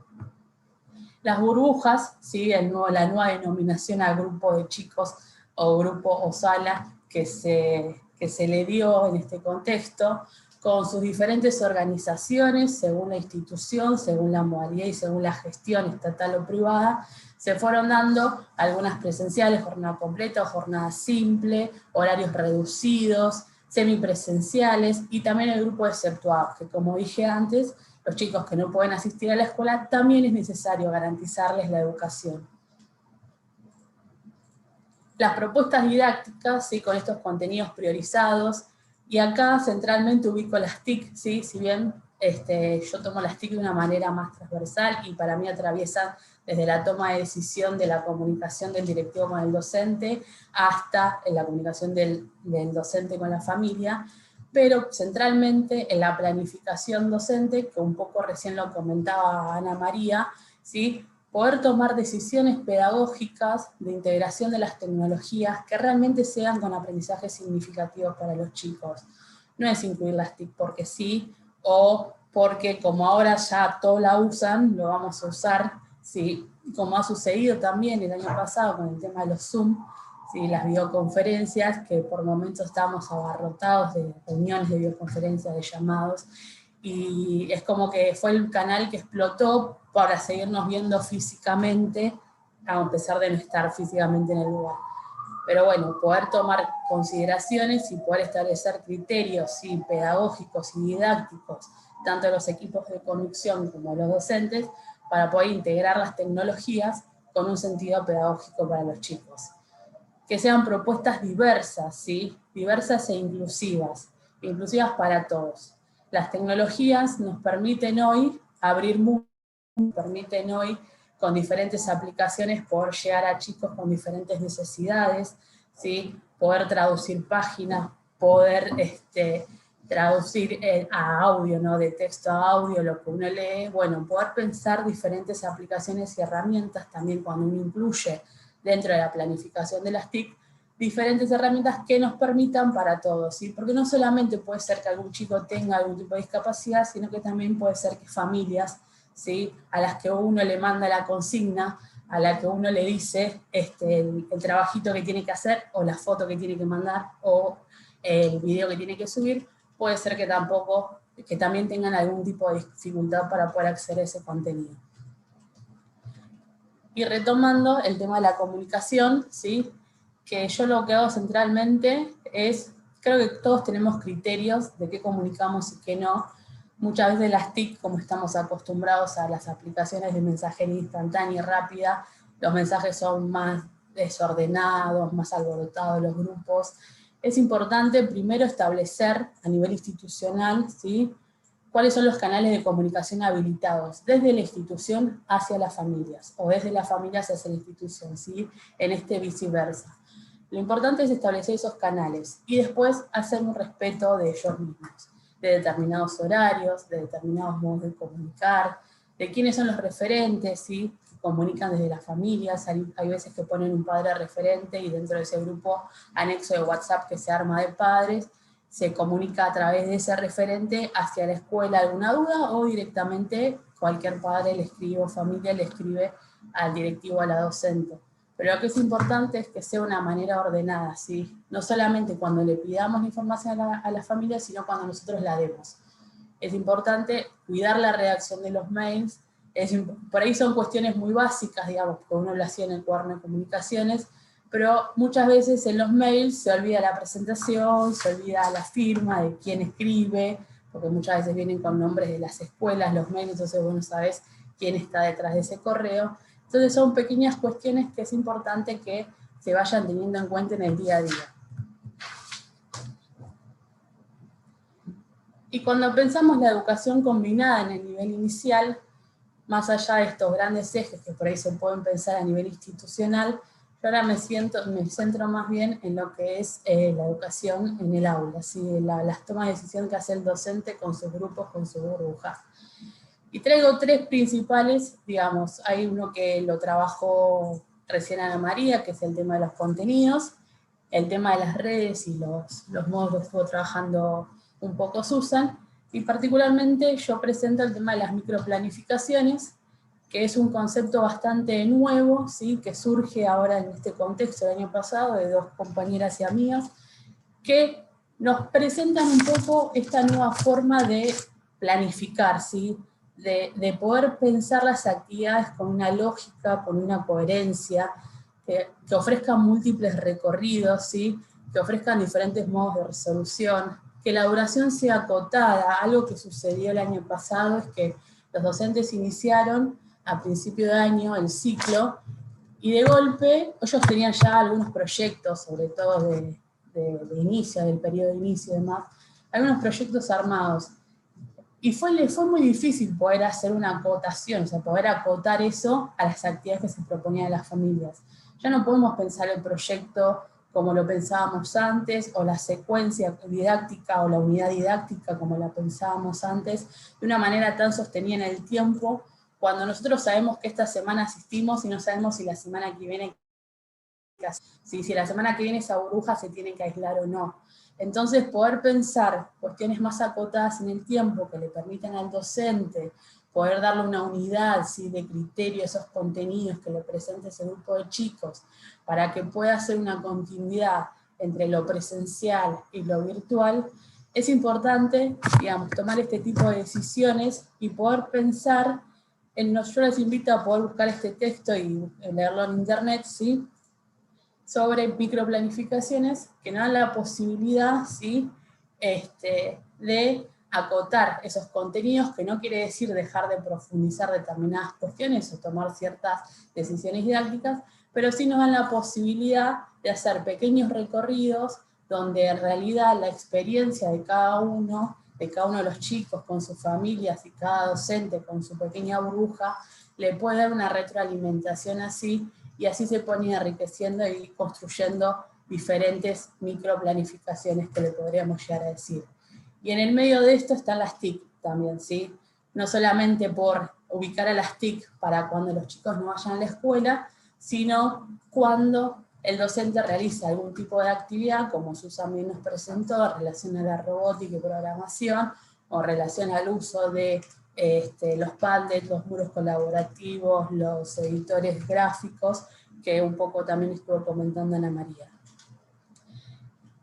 Las burbujas, ¿sí? La nueva denominación al grupo de chicos o grupo o sala que se le dio en este contexto, con sus diferentes organizaciones, según la institución, según la modalidad y según la gestión estatal o privada, se fueron dando algunas presenciales, jornada completa o jornada simple, horarios reducidos, semipresenciales, y también el grupo de exceptuados, que como dije antes, los chicos que no pueden asistir a la escuela, también es necesario garantizarles la educación. Las propuestas didácticas, ¿sí? Con estos contenidos priorizados, y acá centralmente ubico las TIC, ¿sí? Si bien yo tomo las TIC de una manera más transversal y para mí atraviesan desde la toma de decisión de la comunicación del directivo con el docente hasta la comunicación del docente con la familia, pero centralmente en la planificación docente, que un poco recién lo comentaba Ana María, ¿sí? Poder tomar decisiones pedagógicas de integración de las tecnologías que realmente sean con aprendizajes significativos para los chicos. No es incluir las TIC porque sí, o porque como ahora ya todos la usan, lo vamos a usar, ¿sí? Como ha sucedido también el año pasado con el tema de los Zoom, ¿sí? Las videoconferencias, que por momentos estábamos abarrotados de reuniones de videoconferencias, de llamados, y es como que fue el canal que explotó para seguirnos viendo físicamente, a pesar de no estar físicamente en el lugar. Pero bueno, poder tomar consideraciones y poder establecer criterios, ¿sí? Pedagógicos y didácticos, tanto de los equipos de conducción como de los docentes, para poder integrar las tecnologías con un sentido pedagógico para los chicos. Que sean propuestas diversas, ¿sí? Diversas e inclusivas para todos. Las tecnologías nos permiten hoy abrir mundo, nos permiten hoy con diferentes aplicaciones poder llegar a chicos con diferentes necesidades, ¿sí? Poder traducir páginas, poder traducir a audio, ¿no? De texto a audio, lo que uno lee, bueno, poder pensar diferentes aplicaciones y herramientas también cuando uno incluye dentro de la planificación de las TIC, diferentes herramientas que nos permitan para todos, ¿sí? Porque no solamente puede ser que algún chico tenga algún tipo de discapacidad, sino que también puede ser que familias, ¿sí? A las que uno le manda la consigna, a la que uno le dice el trabajito que tiene que hacer, o la foto que tiene que mandar, o el video que tiene que subir, puede ser que también tengan algún tipo de dificultad para poder acceder a ese contenido. Y retomando el tema de la comunicación, ¿sí? Que yo lo que hago centralmente es, creo que todos tenemos criterios de qué comunicamos y qué no. Muchas veces las TIC, como estamos acostumbrados a las aplicaciones de mensajería instantánea y rápida, los mensajes son más desordenados, más alborotados los grupos. Es importante primero establecer a nivel institucional, ¿sí? Cuáles son los canales de comunicación habilitados desde la institución hacia las familias, o desde las familias hacia la institución, ¿sí? En viceversa. Lo importante es establecer esos canales, y después hacer un respeto de ellos mismos. de determinados horarios, de determinados modos de comunicar, de quiénes son los referentes, ¿sí? Que comunican desde las familias. Hay veces que ponen un padre referente y dentro de ese grupo anexo de WhatsApp que se arma de padres, se comunica a través de ese referente hacia la escuela alguna duda, o directamente cualquier padre le escribe o familia le escribe al directivo, a la docente. Pero lo que es importante es que sea una manera ordenada, ¿sí? No solamente cuando le pidamos la información a la familia, sino cuando nosotros la demos. Es importante cuidar la redacción de los mails. Por ahí son cuestiones muy básicas, digamos, porque uno lo hacía en el cuaderno de comunicaciones, pero muchas veces en los mails se olvida la presentación, se olvida la firma de quién escribe, porque muchas veces vienen con nombres de las escuelas, los mails, entonces vos no sabés quién está detrás de ese correo. Entonces son pequeñas cuestiones que es importante que se vayan teniendo en cuenta en el día a día. Y cuando pensamos la educación combinada en el nivel inicial, más allá de estos grandes ejes que por ahí se pueden pensar a nivel institucional, yo ahora me centro más bien en lo que es la educación en el aula, ¿sí? Las tomas de decisión que hace el docente con sus grupos, con su burbuja. Y traigo tres principales, digamos, hay uno que lo trabajó recién Ana María, que es el tema de los contenidos, el tema de las redes y los modos que estuvo trabajando un poco Susan, y particularmente yo presento el tema de las microplanificaciones, que es un concepto bastante nuevo, ¿sí? Que surge ahora en este contexto del año pasado, de dos compañeras y amigas, que nos presentan un poco esta nueva forma de planificar, ¿sí? De poder pensar las actividades con una lógica, con una coherencia, que ofrezcan múltiples recorridos, ¿sí? Que ofrezcan diferentes modos de resolución, que la duración sea acotada. Algo que sucedió el año pasado es que los docentes iniciaron a principio de año el ciclo, y de golpe ellos tenían ya algunos proyectos, sobre todo de inicio, del periodo de inicio y demás, algunos proyectos armados. Y les fue muy difícil poder hacer una acotación, o sea, poder acotar eso a las actividades que se proponían a las familias. Ya no podemos pensar el proyecto como lo pensábamos antes, o la secuencia didáctica o la unidad didáctica como la pensábamos antes, de una manera tan sostenida en el tiempo, cuando nosotros sabemos que esta semana asistimos y no sabemos si la semana que viene, si la semana que viene esa burbuja se tiene que aislar o no. Entonces, poder pensar cuestiones más acotadas en el tiempo que le permitan al docente poder darle una unidad, ¿sí? De criterio a esos contenidos que le presente ese grupo de chicos, para que pueda hacer una continuidad entre lo presencial y lo virtual, es importante, digamos, tomar este tipo de decisiones y poder pensar yo les invito a poder buscar este texto y leerlo en internet, ¿sí? Sobre microplanificaciones que nos dan la posibilidad, ¿sí? De acotar esos contenidos, que no quiere decir dejar de profundizar determinadas cuestiones o tomar ciertas decisiones didácticas, pero sí nos dan la posibilidad de hacer pequeños recorridos donde en realidad la experiencia de cada uno de los chicos con sus familias y cada docente con su pequeña burbuja le puede dar una retroalimentación así, y así se pone enriqueciendo y construyendo diferentes microplanificaciones que le podríamos llegar a decir. Y en el medio de esto están las TIC también, ¿sí? No solamente por ubicar a las TIC para cuando los chicos no vayan a la escuela, sino cuando el docente realiza algún tipo de actividad, como Susan bien nos presentó, en relación a la robótica y programación, o en relación al uso de los Padlet, los muros colaborativos, los editores gráficos, que un poco también estuvo comentando Ana María.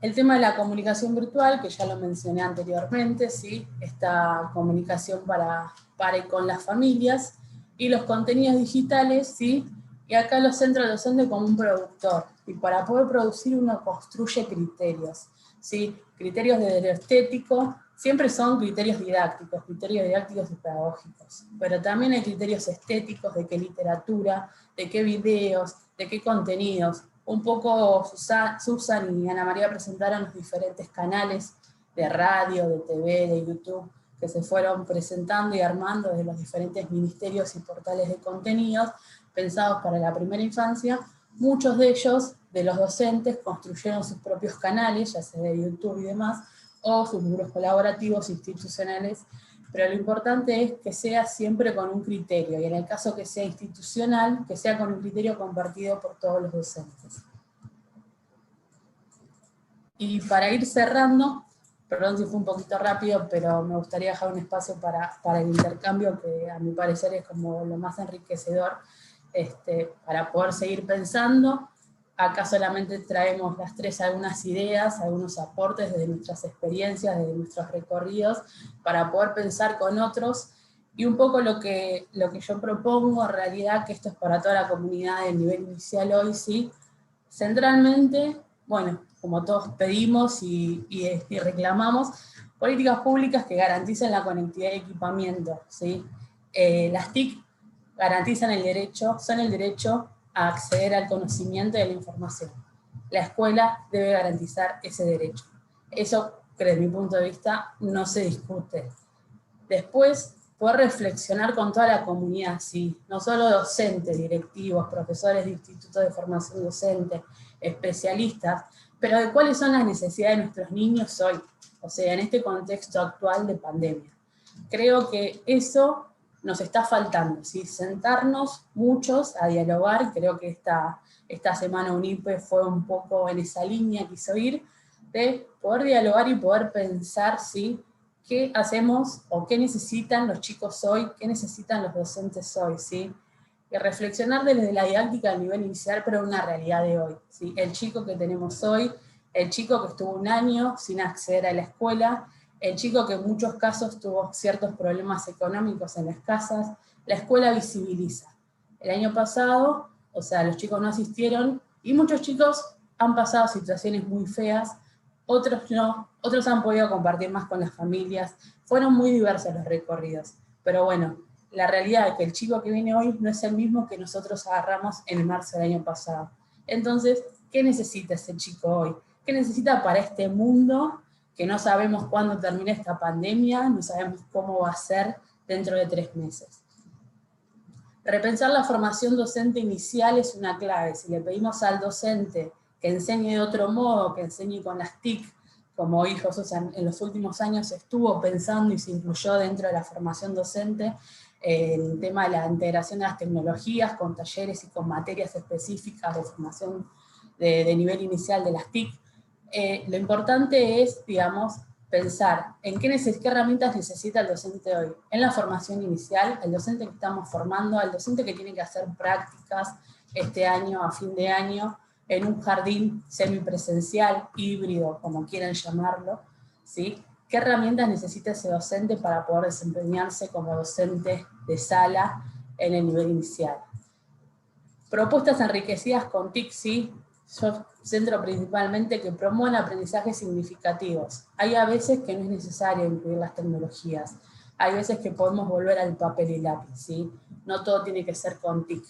El tema de la comunicación virtual, que ya lo mencioné anteriormente, ¿sí? Esta comunicación para y con las familias, y los contenidos digitales, ¿sí? Y acá lo centra el docente como un productor, y para poder producir uno construye criterios, ¿sí? Criterios de lo estético, siempre son criterios didácticos y pedagógicos, pero también hay criterios estéticos de qué literatura, de qué videos, de qué contenidos. Un poco Susan y Ana María presentaron los diferentes canales de radio, de TV, de YouTube, que se fueron presentando y armando de los diferentes ministerios y portales de contenidos pensados para la primera infancia. Muchos de ellos, de los docentes, construyeron sus propios canales, ya sea de YouTube y demás, o sus grupos colaborativos institucionales, pero lo importante es que sea siempre con un criterio, y en el caso que sea institucional, que sea con un criterio compartido por todos los docentes. Y para ir cerrando, perdón si fue un poquito rápido, pero me gustaría dejar un espacio para el intercambio, que a mi parecer es como lo más enriquecedor, para poder seguir pensando. Acá solamente traemos las tres algunas ideas, algunos aportes desde nuestras experiencias, desde nuestros recorridos, para poder pensar con otros, y un poco lo que yo propongo, en realidad, que esto es para toda la comunidad del nivel inicial hoy, ¿sí? Centralmente, bueno, como todos pedimos y reclamamos, políticas públicas que garanticen la conectividad y equipamiento, ¿sí? Las TIC garantizan el derecho, son el derecho a acceder al conocimiento y a la información. La escuela debe garantizar ese derecho. Eso, desde mi punto de vista, no se discute. Después, poder reflexionar con toda la comunidad, ¿sí? No solo docentes, directivos, profesores de institutos de formación docente, especialistas, pero de cuáles son las necesidades de nuestros niños hoy, o sea, en este contexto actual de pandemia. Creo que eso nos está faltando, ¿sí? Sentarnos muchos a dialogar. Creo que esta semana UNIPE fue un poco en esa línea, quiso ir, de poder dialogar y poder pensar, ¿sí? ¿Qué hacemos o qué necesitan los chicos hoy, qué necesitan los docentes hoy, ¿sí? Y reflexionar desde la didáctica a nivel inicial, pero una realidad de hoy, ¿sí? El chico que tenemos hoy, el chico que estuvo un año sin acceder a la escuela, el chico que en muchos casos tuvo ciertos problemas económicos en las casas. La escuela visibiliza. El año pasado, o sea, los chicos no asistieron, y muchos chicos han pasado situaciones muy feas, otros no, otros han podido compartir más con las familias. Fueron muy diversos los recorridos, pero bueno, la realidad es que el chico que viene hoy no es el mismo que nosotros agarramos en marzo del año pasado. Entonces, ¿qué necesita ese chico hoy? ¿Qué necesita para este mundo que no sabemos cuándo termina esta pandemia, no sabemos cómo va a ser dentro de 3 meses? Repensar la formación docente inicial es una clave. Si le pedimos al docente que enseñe de otro modo, que enseñe con las TIC, como hoy Jesús en los últimos años estuvo pensando y se incluyó dentro de la formación docente, el tema de la integración de las tecnologías con talleres y con materias específicas de formación de nivel inicial de las TIC, lo importante es, digamos, pensar en qué herramientas necesita el docente hoy. En la formación inicial, el docente que estamos formando, el docente que tiene que hacer prácticas este año, a fin de año, en un jardín semipresencial, híbrido, como quieran llamarlo, ¿sí? ¿Qué herramientas necesita ese docente para poder desempeñarse como docente de sala en el nivel inicial? Propuestas enriquecidas con TIC, sí. Yo centro principalmente que promuevan aprendizajes significativos. Hay a veces que no es necesario incluir las tecnologías. Hay veces que podemos volver al papel y lápiz, ¿sí? No todo tiene que ser con TIC.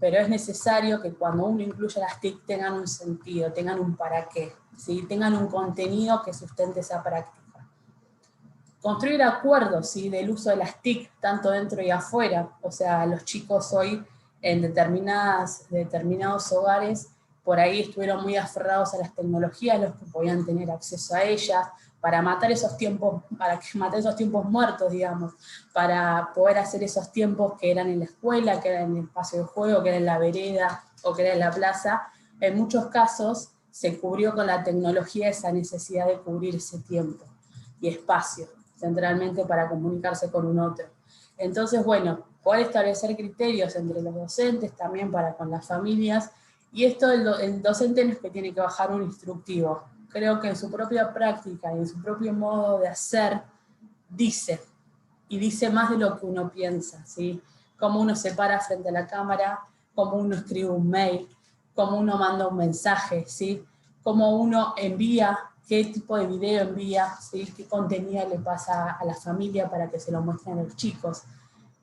Pero es necesario que cuando uno incluya las TIC tengan un sentido, tengan un para qué, ¿sí? Tengan un contenido que sustente esa práctica. Construir acuerdos, ¿sí? Del uso de las TIC, tanto dentro y afuera. O sea, los chicos hoy en determinados hogares, por ahí estuvieron muy aferrados a las tecnologías, los que podían tener acceso a ellas, para matar esos tiempos muertos, digamos, para poder hacer esos tiempos que eran en la escuela, que eran en el espacio de juego, que era en la vereda o que era en la plaza. En muchos casos se cubrió con la tecnología esa necesidad de cubrir ese tiempo y espacio, centralmente para comunicarse con un otro. Entonces, bueno, poder establecer criterios entre los docentes, también para con las familias, y esto el docente no es que tiene que bajar un instructivo. Creo que en su propia práctica y en su propio modo de hacer, dice, y dice más de lo que uno piensa, ¿sí? Cómo uno se para frente a la cámara, cómo uno escribe un mail, cómo uno manda un mensaje, ¿sí? Cómo uno envía, qué tipo de video envía, ¿sí? Qué contenido le pasa a la familia para que se lo muestren a los chicos.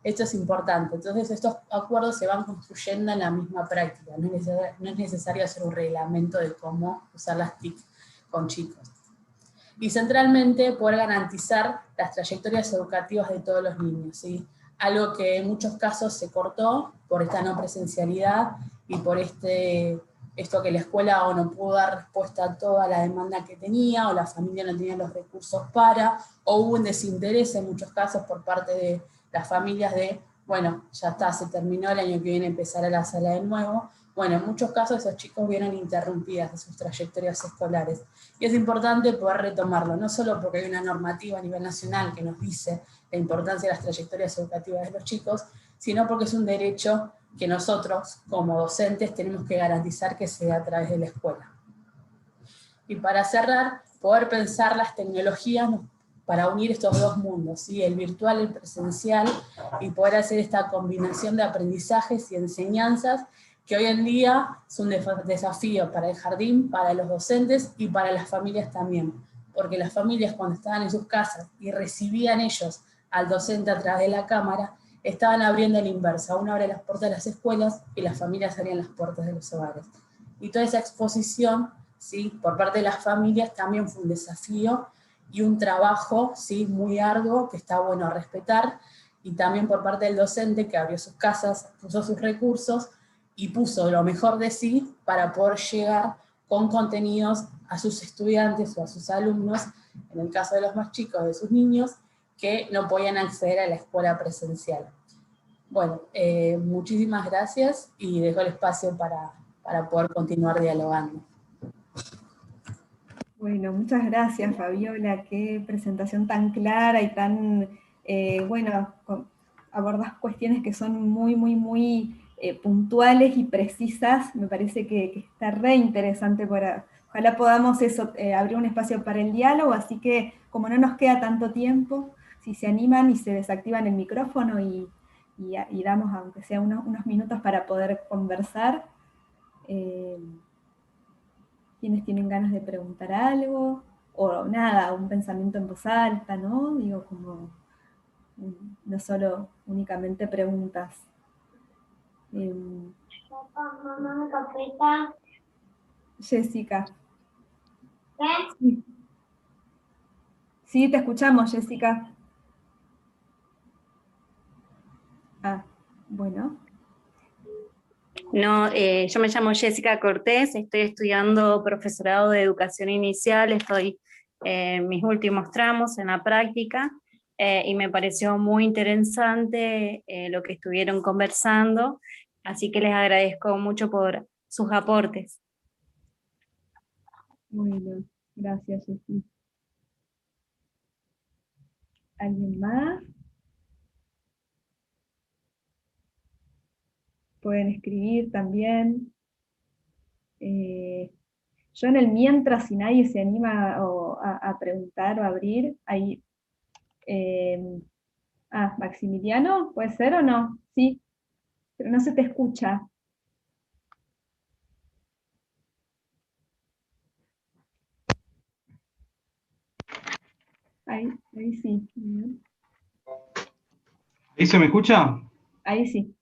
Esto es importante. Entonces estos acuerdos se van construyendo en la misma práctica. No es necesario hacer un reglamento de cómo usar las TIC con chicos. Y centralmente poder garantizar las trayectorias educativas de todos los niños, ¿sí? Algo que en muchos casos se cortó por esta no presencialidad y por esto que la escuela o no pudo dar respuesta a toda la demanda que tenía, o la familia no tenía los recursos para, o hubo un desinterés en muchos casos por parte de las familias de, bueno, ya está, se terminó, el año que viene empezará la sala de nuevo. Bueno, en muchos casos esos chicos vieron interrumpidas de sus trayectorias escolares. Y es importante poder retomarlo, no solo porque hay una normativa a nivel nacional que nos dice la importancia de las trayectorias educativas de los chicos, sino porque es un derecho que nosotros, como docentes, tenemos que garantizar que se dé a través de la escuela. Y para cerrar, poder pensar las tecnologías para unir estos dos mundos, ¿sí? El virtual y el presencial, y poder hacer esta combinación de aprendizajes y enseñanzas, que hoy en día es un desafío para el jardín, para los docentes y para las familias también, porque las familias cuando estaban en sus casas y recibían ellos al docente a través de la cámara, estaban abriendo la inversa, uno abre las puertas de las escuelas y las familias abrían las puertas de los hogares. Y toda esa exposición, ¿sí?, por parte de las familias también fue un desafío y un trabajo, ¿sí?, muy arduo que está bueno respetar, y también por parte del docente que abrió sus casas, puso sus recursos y puso lo mejor de sí para poder llegar con contenidos a sus estudiantes o a sus alumnos, en el caso de los más chicos, de sus niños, que no podían acceder a la escuela presencial. Bueno, muchísimas gracias y dejo el espacio para poder continuar dialogando. Bueno, muchas gracias, Fabiola, qué presentación tan clara y tan, bueno, abordas cuestiones que son muy puntuales y precisas. Me parece que está re interesante ojalá podamos abrir un espacio para el diálogo, así que como no nos queda tanto tiempo, si se animan y se desactivan el micrófono y damos aunque sea unos minutos para poder conversar. Quienes tienen ganas de preguntar algo, o nada, un pensamiento en voz alta, ¿no? Digo, como no solo únicamente preguntas. Papá, mamá, cafeta. Jessica. ¿Qué? Sí, te escuchamos, Jessica. Ah, bueno. No, yo me llamo Jessica Cortés, estoy estudiando profesorado de educación inicial, estoy en mis últimos tramos en la práctica, y me pareció muy interesante lo que estuvieron conversando, así que les agradezco mucho por sus aportes. Bueno, gracias, Jessica. ¿Alguien más? Pueden escribir también. Yo en el mientras, si nadie se anima a preguntar o a abrir, ahí... Maximiliano, ¿puede ser o no? Sí, pero no se te escucha. Ahí sí. ¿Ahí se me escucha? Ahí sí.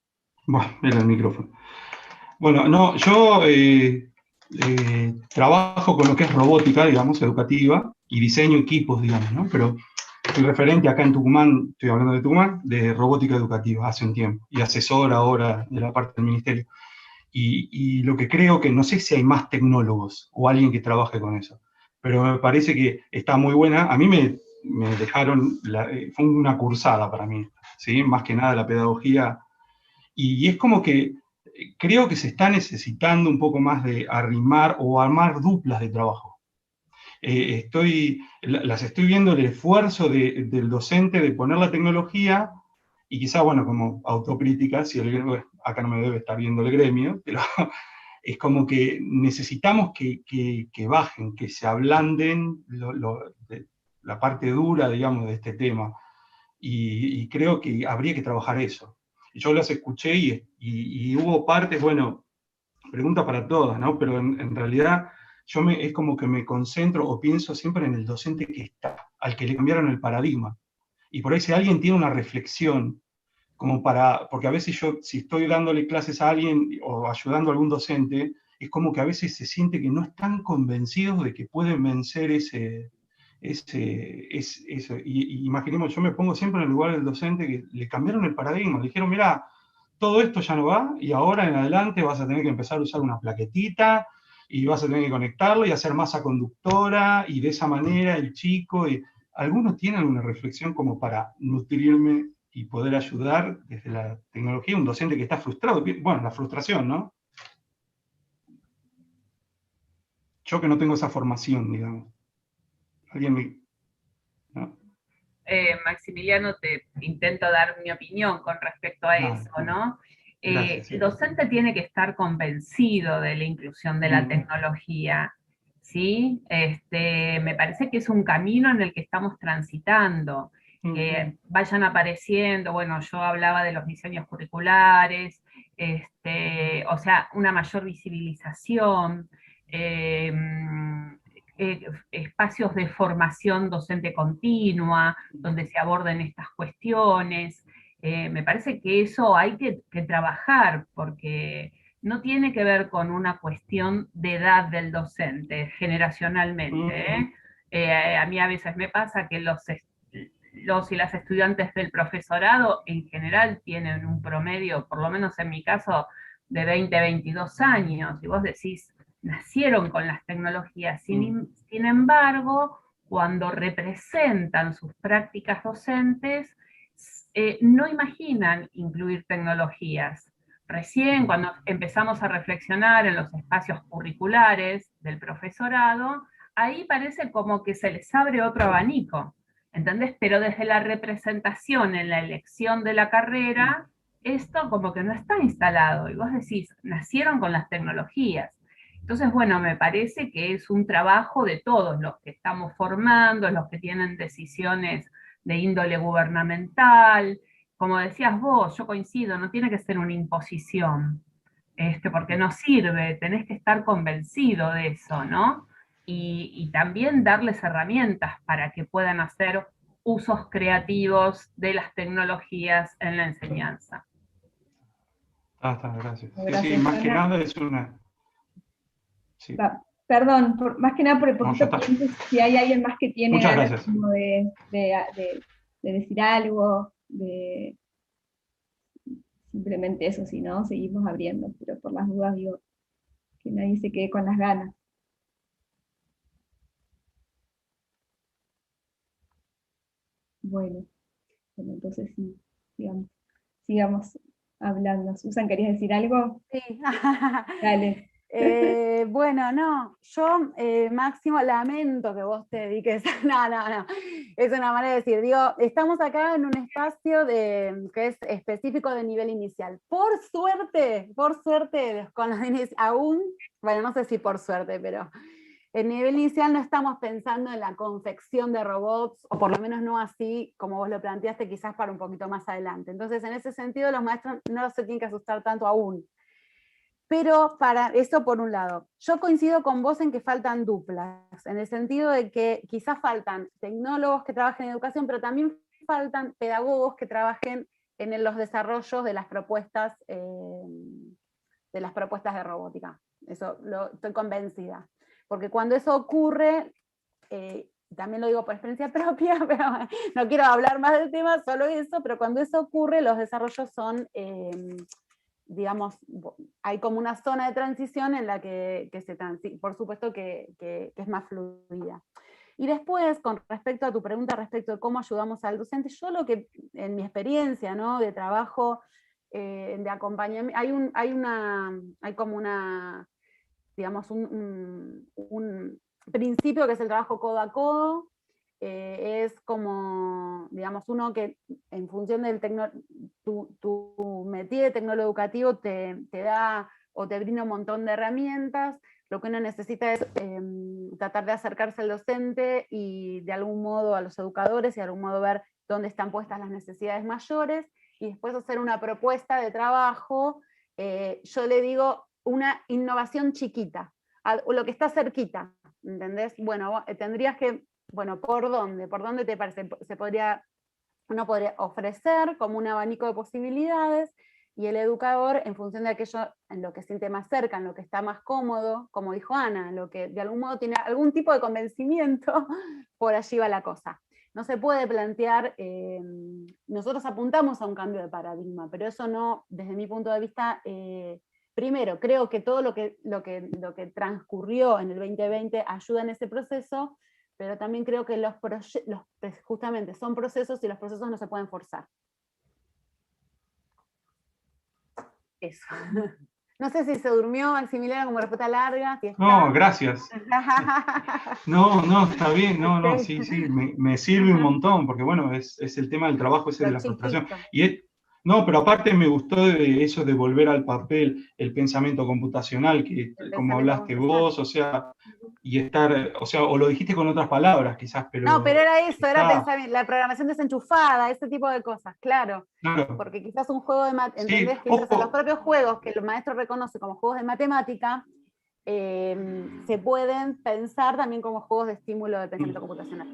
Bueno, era el micrófono. Bueno, no, yo trabajo con lo que es robótica, digamos, educativa, y diseño equipos, digamos, ¿no? Pero soy referente acá en Tucumán, estoy hablando de Tucumán, de robótica educativa hace un tiempo, y asesor ahora de la parte del ministerio. Y lo que creo que, no sé si hay más tecnólogos o alguien que trabaje con eso, pero me parece que está muy buena. A mí me dejaron, fue una cursada para mí, ¿sí? Más que nada la pedagogía, y es como que creo que se está necesitando un poco más de arrimar o armar duplas de trabajo. Las estoy viendo el esfuerzo del docente de poner la tecnología, y quizá, bueno, como autocrítica, si acá no me debe estar viendo el gremio, pero es como que necesitamos que bajen, que se ablanden la parte dura, digamos, de este tema, y creo que habría que trabajar eso. Yo las escuché y hubo partes, bueno, pregunta para todas, ¿no? Pero en realidad es como que me concentro o pienso siempre en el docente que está, al que le cambiaron el paradigma. Y por ahí si alguien tiene una reflexión, porque a veces yo, si estoy dándole clases a alguien o ayudando a algún docente, es como que a veces se siente que no están convencidos de que pueden vencer y imaginemos, yo me pongo siempre en el lugar del docente que le cambiaron el paradigma, le dijeron, mira, todo esto ya no va, y ahora en adelante vas a tener que empezar a usar una plaquetita, y vas a tener que conectarlo y hacer masa conductora, y de esa manera el chico, y algunos tienen una reflexión como para nutrirme y poder ayudar desde la tecnología, un docente que está frustrado, bueno, la frustración, ¿no? Yo que no tengo esa formación, digamos. ¿Alguien me...? ¿No? Maximiliano, te intento dar mi opinión con respecto a eso, ¿no? Gracias, El docente tiene que estar convencido de la inclusión de la tecnología, ¿sí? Me parece que es un camino en el que estamos transitando, que vayan apareciendo, bueno, yo hablaba de los diseños curriculares, o sea, una mayor visibilización, espacios de formación docente continua, donde se aborden estas cuestiones. Me parece que eso hay que trabajar, porque no tiene que ver con una cuestión de edad del docente, generacionalmente. A mí a veces me pasa que los y las estudiantes del profesorado en general tienen un promedio, por lo menos en mi caso, de 20, 22 años, y vos decís, nacieron con las tecnologías. Sin embargo, cuando representan sus prácticas docentes, no imaginan incluir tecnologías. Recién cuando empezamos a reflexionar en los espacios curriculares del profesorado, ahí parece como que se les abre otro abanico, ¿entendés? Pero desde la representación en la elección de la carrera, esto como que no está instalado. Y vos decís, nacieron con las tecnologías. Entonces, bueno, me parece que es un trabajo de todos los que estamos formando, los que tienen decisiones de índole gubernamental. Como decías vos, yo coincido, no tiene que ser una imposición, porque no sirve, tenés que estar convencido de eso, ¿no? Y también darles herramientas para que puedan hacer usos creativos de las tecnologías en la enseñanza. Está, gracias. Gracias, sí, más que Ana. nada es una... Sí. Perdón, más que nada por el poquito, No, si hay alguien más que tiene muchas ganas gracias. como de decir algo, de simplemente eso, si no, seguimos abriendo, pero por las dudas digo, que nadie se quede con las ganas. Bueno, entonces sí, sigamos hablando. Susan, ¿querías decir algo? Sí. Dale. Bueno, no, yo, Máximo, lamento que vos te dediques, no, es una manera de decir, digo, estamos acá en un espacio que es específico de nivel inicial. Por suerte, con los aún, bueno, no sé si por suerte, pero en nivel inicial no estamos pensando en la confección de robots, o por lo menos no así como vos lo planteaste, quizás para un poquito más adelante. Entonces, en ese sentido, los maestros no se tienen que asustar tanto aún. Pero para eso por un lado. Yo coincido con vos en que faltan duplas, en el sentido de que quizás faltan tecnólogos que trabajen en educación, pero también faltan pedagogos que trabajen en los desarrollos de las propuestas de robótica. Eso estoy convencida. Porque cuando eso ocurre, también lo digo por experiencia propia, pero no quiero hablar más del tema, solo eso, pero cuando eso ocurre, los desarrollos son... digamos, hay como una zona de transición en la que por supuesto que es más fluida. Y después, con respecto a tu pregunta respecto de cómo ayudamos al docente, yo lo que, en mi experiencia, ¿no?, de trabajo, de acompañamiento, hay como una, digamos, un principio que es el trabajo codo a codo. Es como, digamos, uno que en función del tu métier de tecnólogo educativo te da o te brinda un montón de herramientas. Lo que uno necesita es tratar de acercarse al docente y de algún modo a los educadores y de algún modo ver dónde están puestas las necesidades mayores y después hacer una propuesta de trabajo, yo le digo una innovación chiquita, lo que está cerquita, ¿entendés? Bueno, tendrías que, bueno, ¿por dónde? ¿Por dónde te parece? Uno podría ofrecer como un abanico de posibilidades y el educador, en función de aquello en lo que siente más cerca, en lo que está más cómodo, como dijo Ana, en lo que de algún modo tiene algún tipo de convencimiento, por allí va la cosa. no se puede plantear, nosotros apuntamos a un cambio de paradigma, pero eso no, desde mi punto de vista, primero, creo que todo lo que transcurrió en el 2020 ayuda en ese proceso, pero también creo que justamente son procesos y los procesos no se pueden forzar. Eso. No sé si se durmió Maximiliano como respuesta larga. Si está... No, gracias. No, está bien, no, sí, me sirve un montón, porque bueno, es el tema del trabajo ese de la frustración. No, pero aparte me gustó de eso de volver al papel, el pensamiento computacional, que como hablaste vos, o sea, y estar, o sea, o lo dijiste con otras palabras quizás, pero... No, pero era eso, era pensar en la programación desenchufada, ese tipo de cosas, claro. Porque quizás un juego de ¿entendés? Que los propios juegos que el maestro reconoce como juegos de matemática, se pueden pensar también como juegos de estímulo de pensamiento computacional.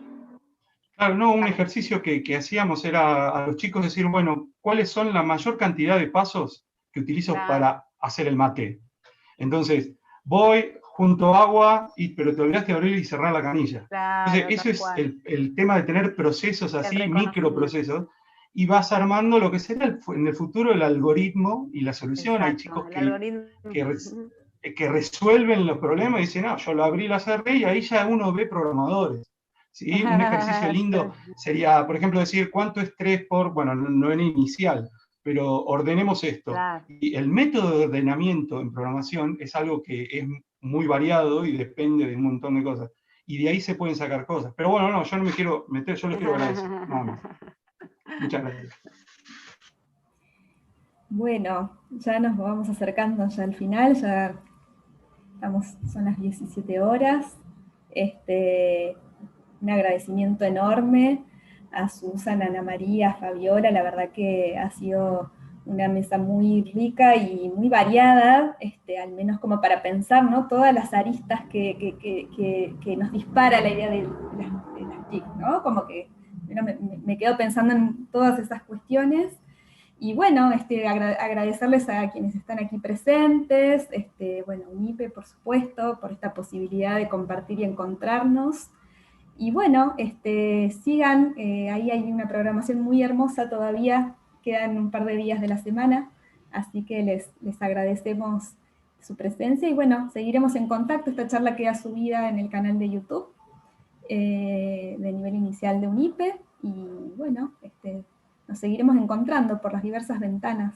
Claro, no, un ejercicio que hacíamos era a los chicos decir, bueno, ¿cuáles son la mayor cantidad de pasos que utilizo para hacer el mate? Entonces, voy, junto agua, pero te olvidaste de abrir y cerrar la canilla. Entonces, eso es el tema de tener procesos así, microprocesos, y vas armando lo que será en el futuro el algoritmo y la solución. Exacto, hay chicos que resuelven los problemas y dicen, no, yo lo abrí, lo cerré, y ahí ya uno ve programadores. ¿Sí? Un ejercicio lindo sería, por ejemplo, decir cuánto es 3 por, bueno, no era inicial, pero ordenemos esto. Claro. Y el método de ordenamiento en programación es algo que es muy variado y depende de un montón de cosas. Y de ahí se pueden sacar cosas. Pero bueno, no, yo no me quiero meter, yo les quiero agradecer. Nada más. Muchas gracias. Bueno, ya nos vamos acercando ya al final, ya son las 17 horas. Un agradecimiento enorme a Susan, Ana María, Fabiola, la verdad que ha sido una mesa muy rica y muy variada, al menos como para pensar, ¿no? Todas las aristas que nos dispara la idea de las TIC, ¿no? Como que me quedo pensando en todas esas cuestiones. Y bueno, agradecerles a quienes están aquí presentes, bueno, UNIPE, por supuesto, por esta posibilidad de compartir y encontrarnos. Y bueno, sigan, ahí hay una programación muy hermosa todavía, quedan un par de días de la semana, así que les agradecemos su presencia y bueno, seguiremos en contacto. Esta charla queda subida en el canal de YouTube de nivel inicial de UNIPE y bueno, nos seguiremos encontrando por las diversas ventanas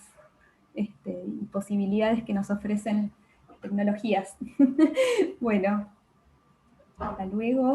y posibilidades que nos ofrecen tecnologías. Bueno, hasta luego.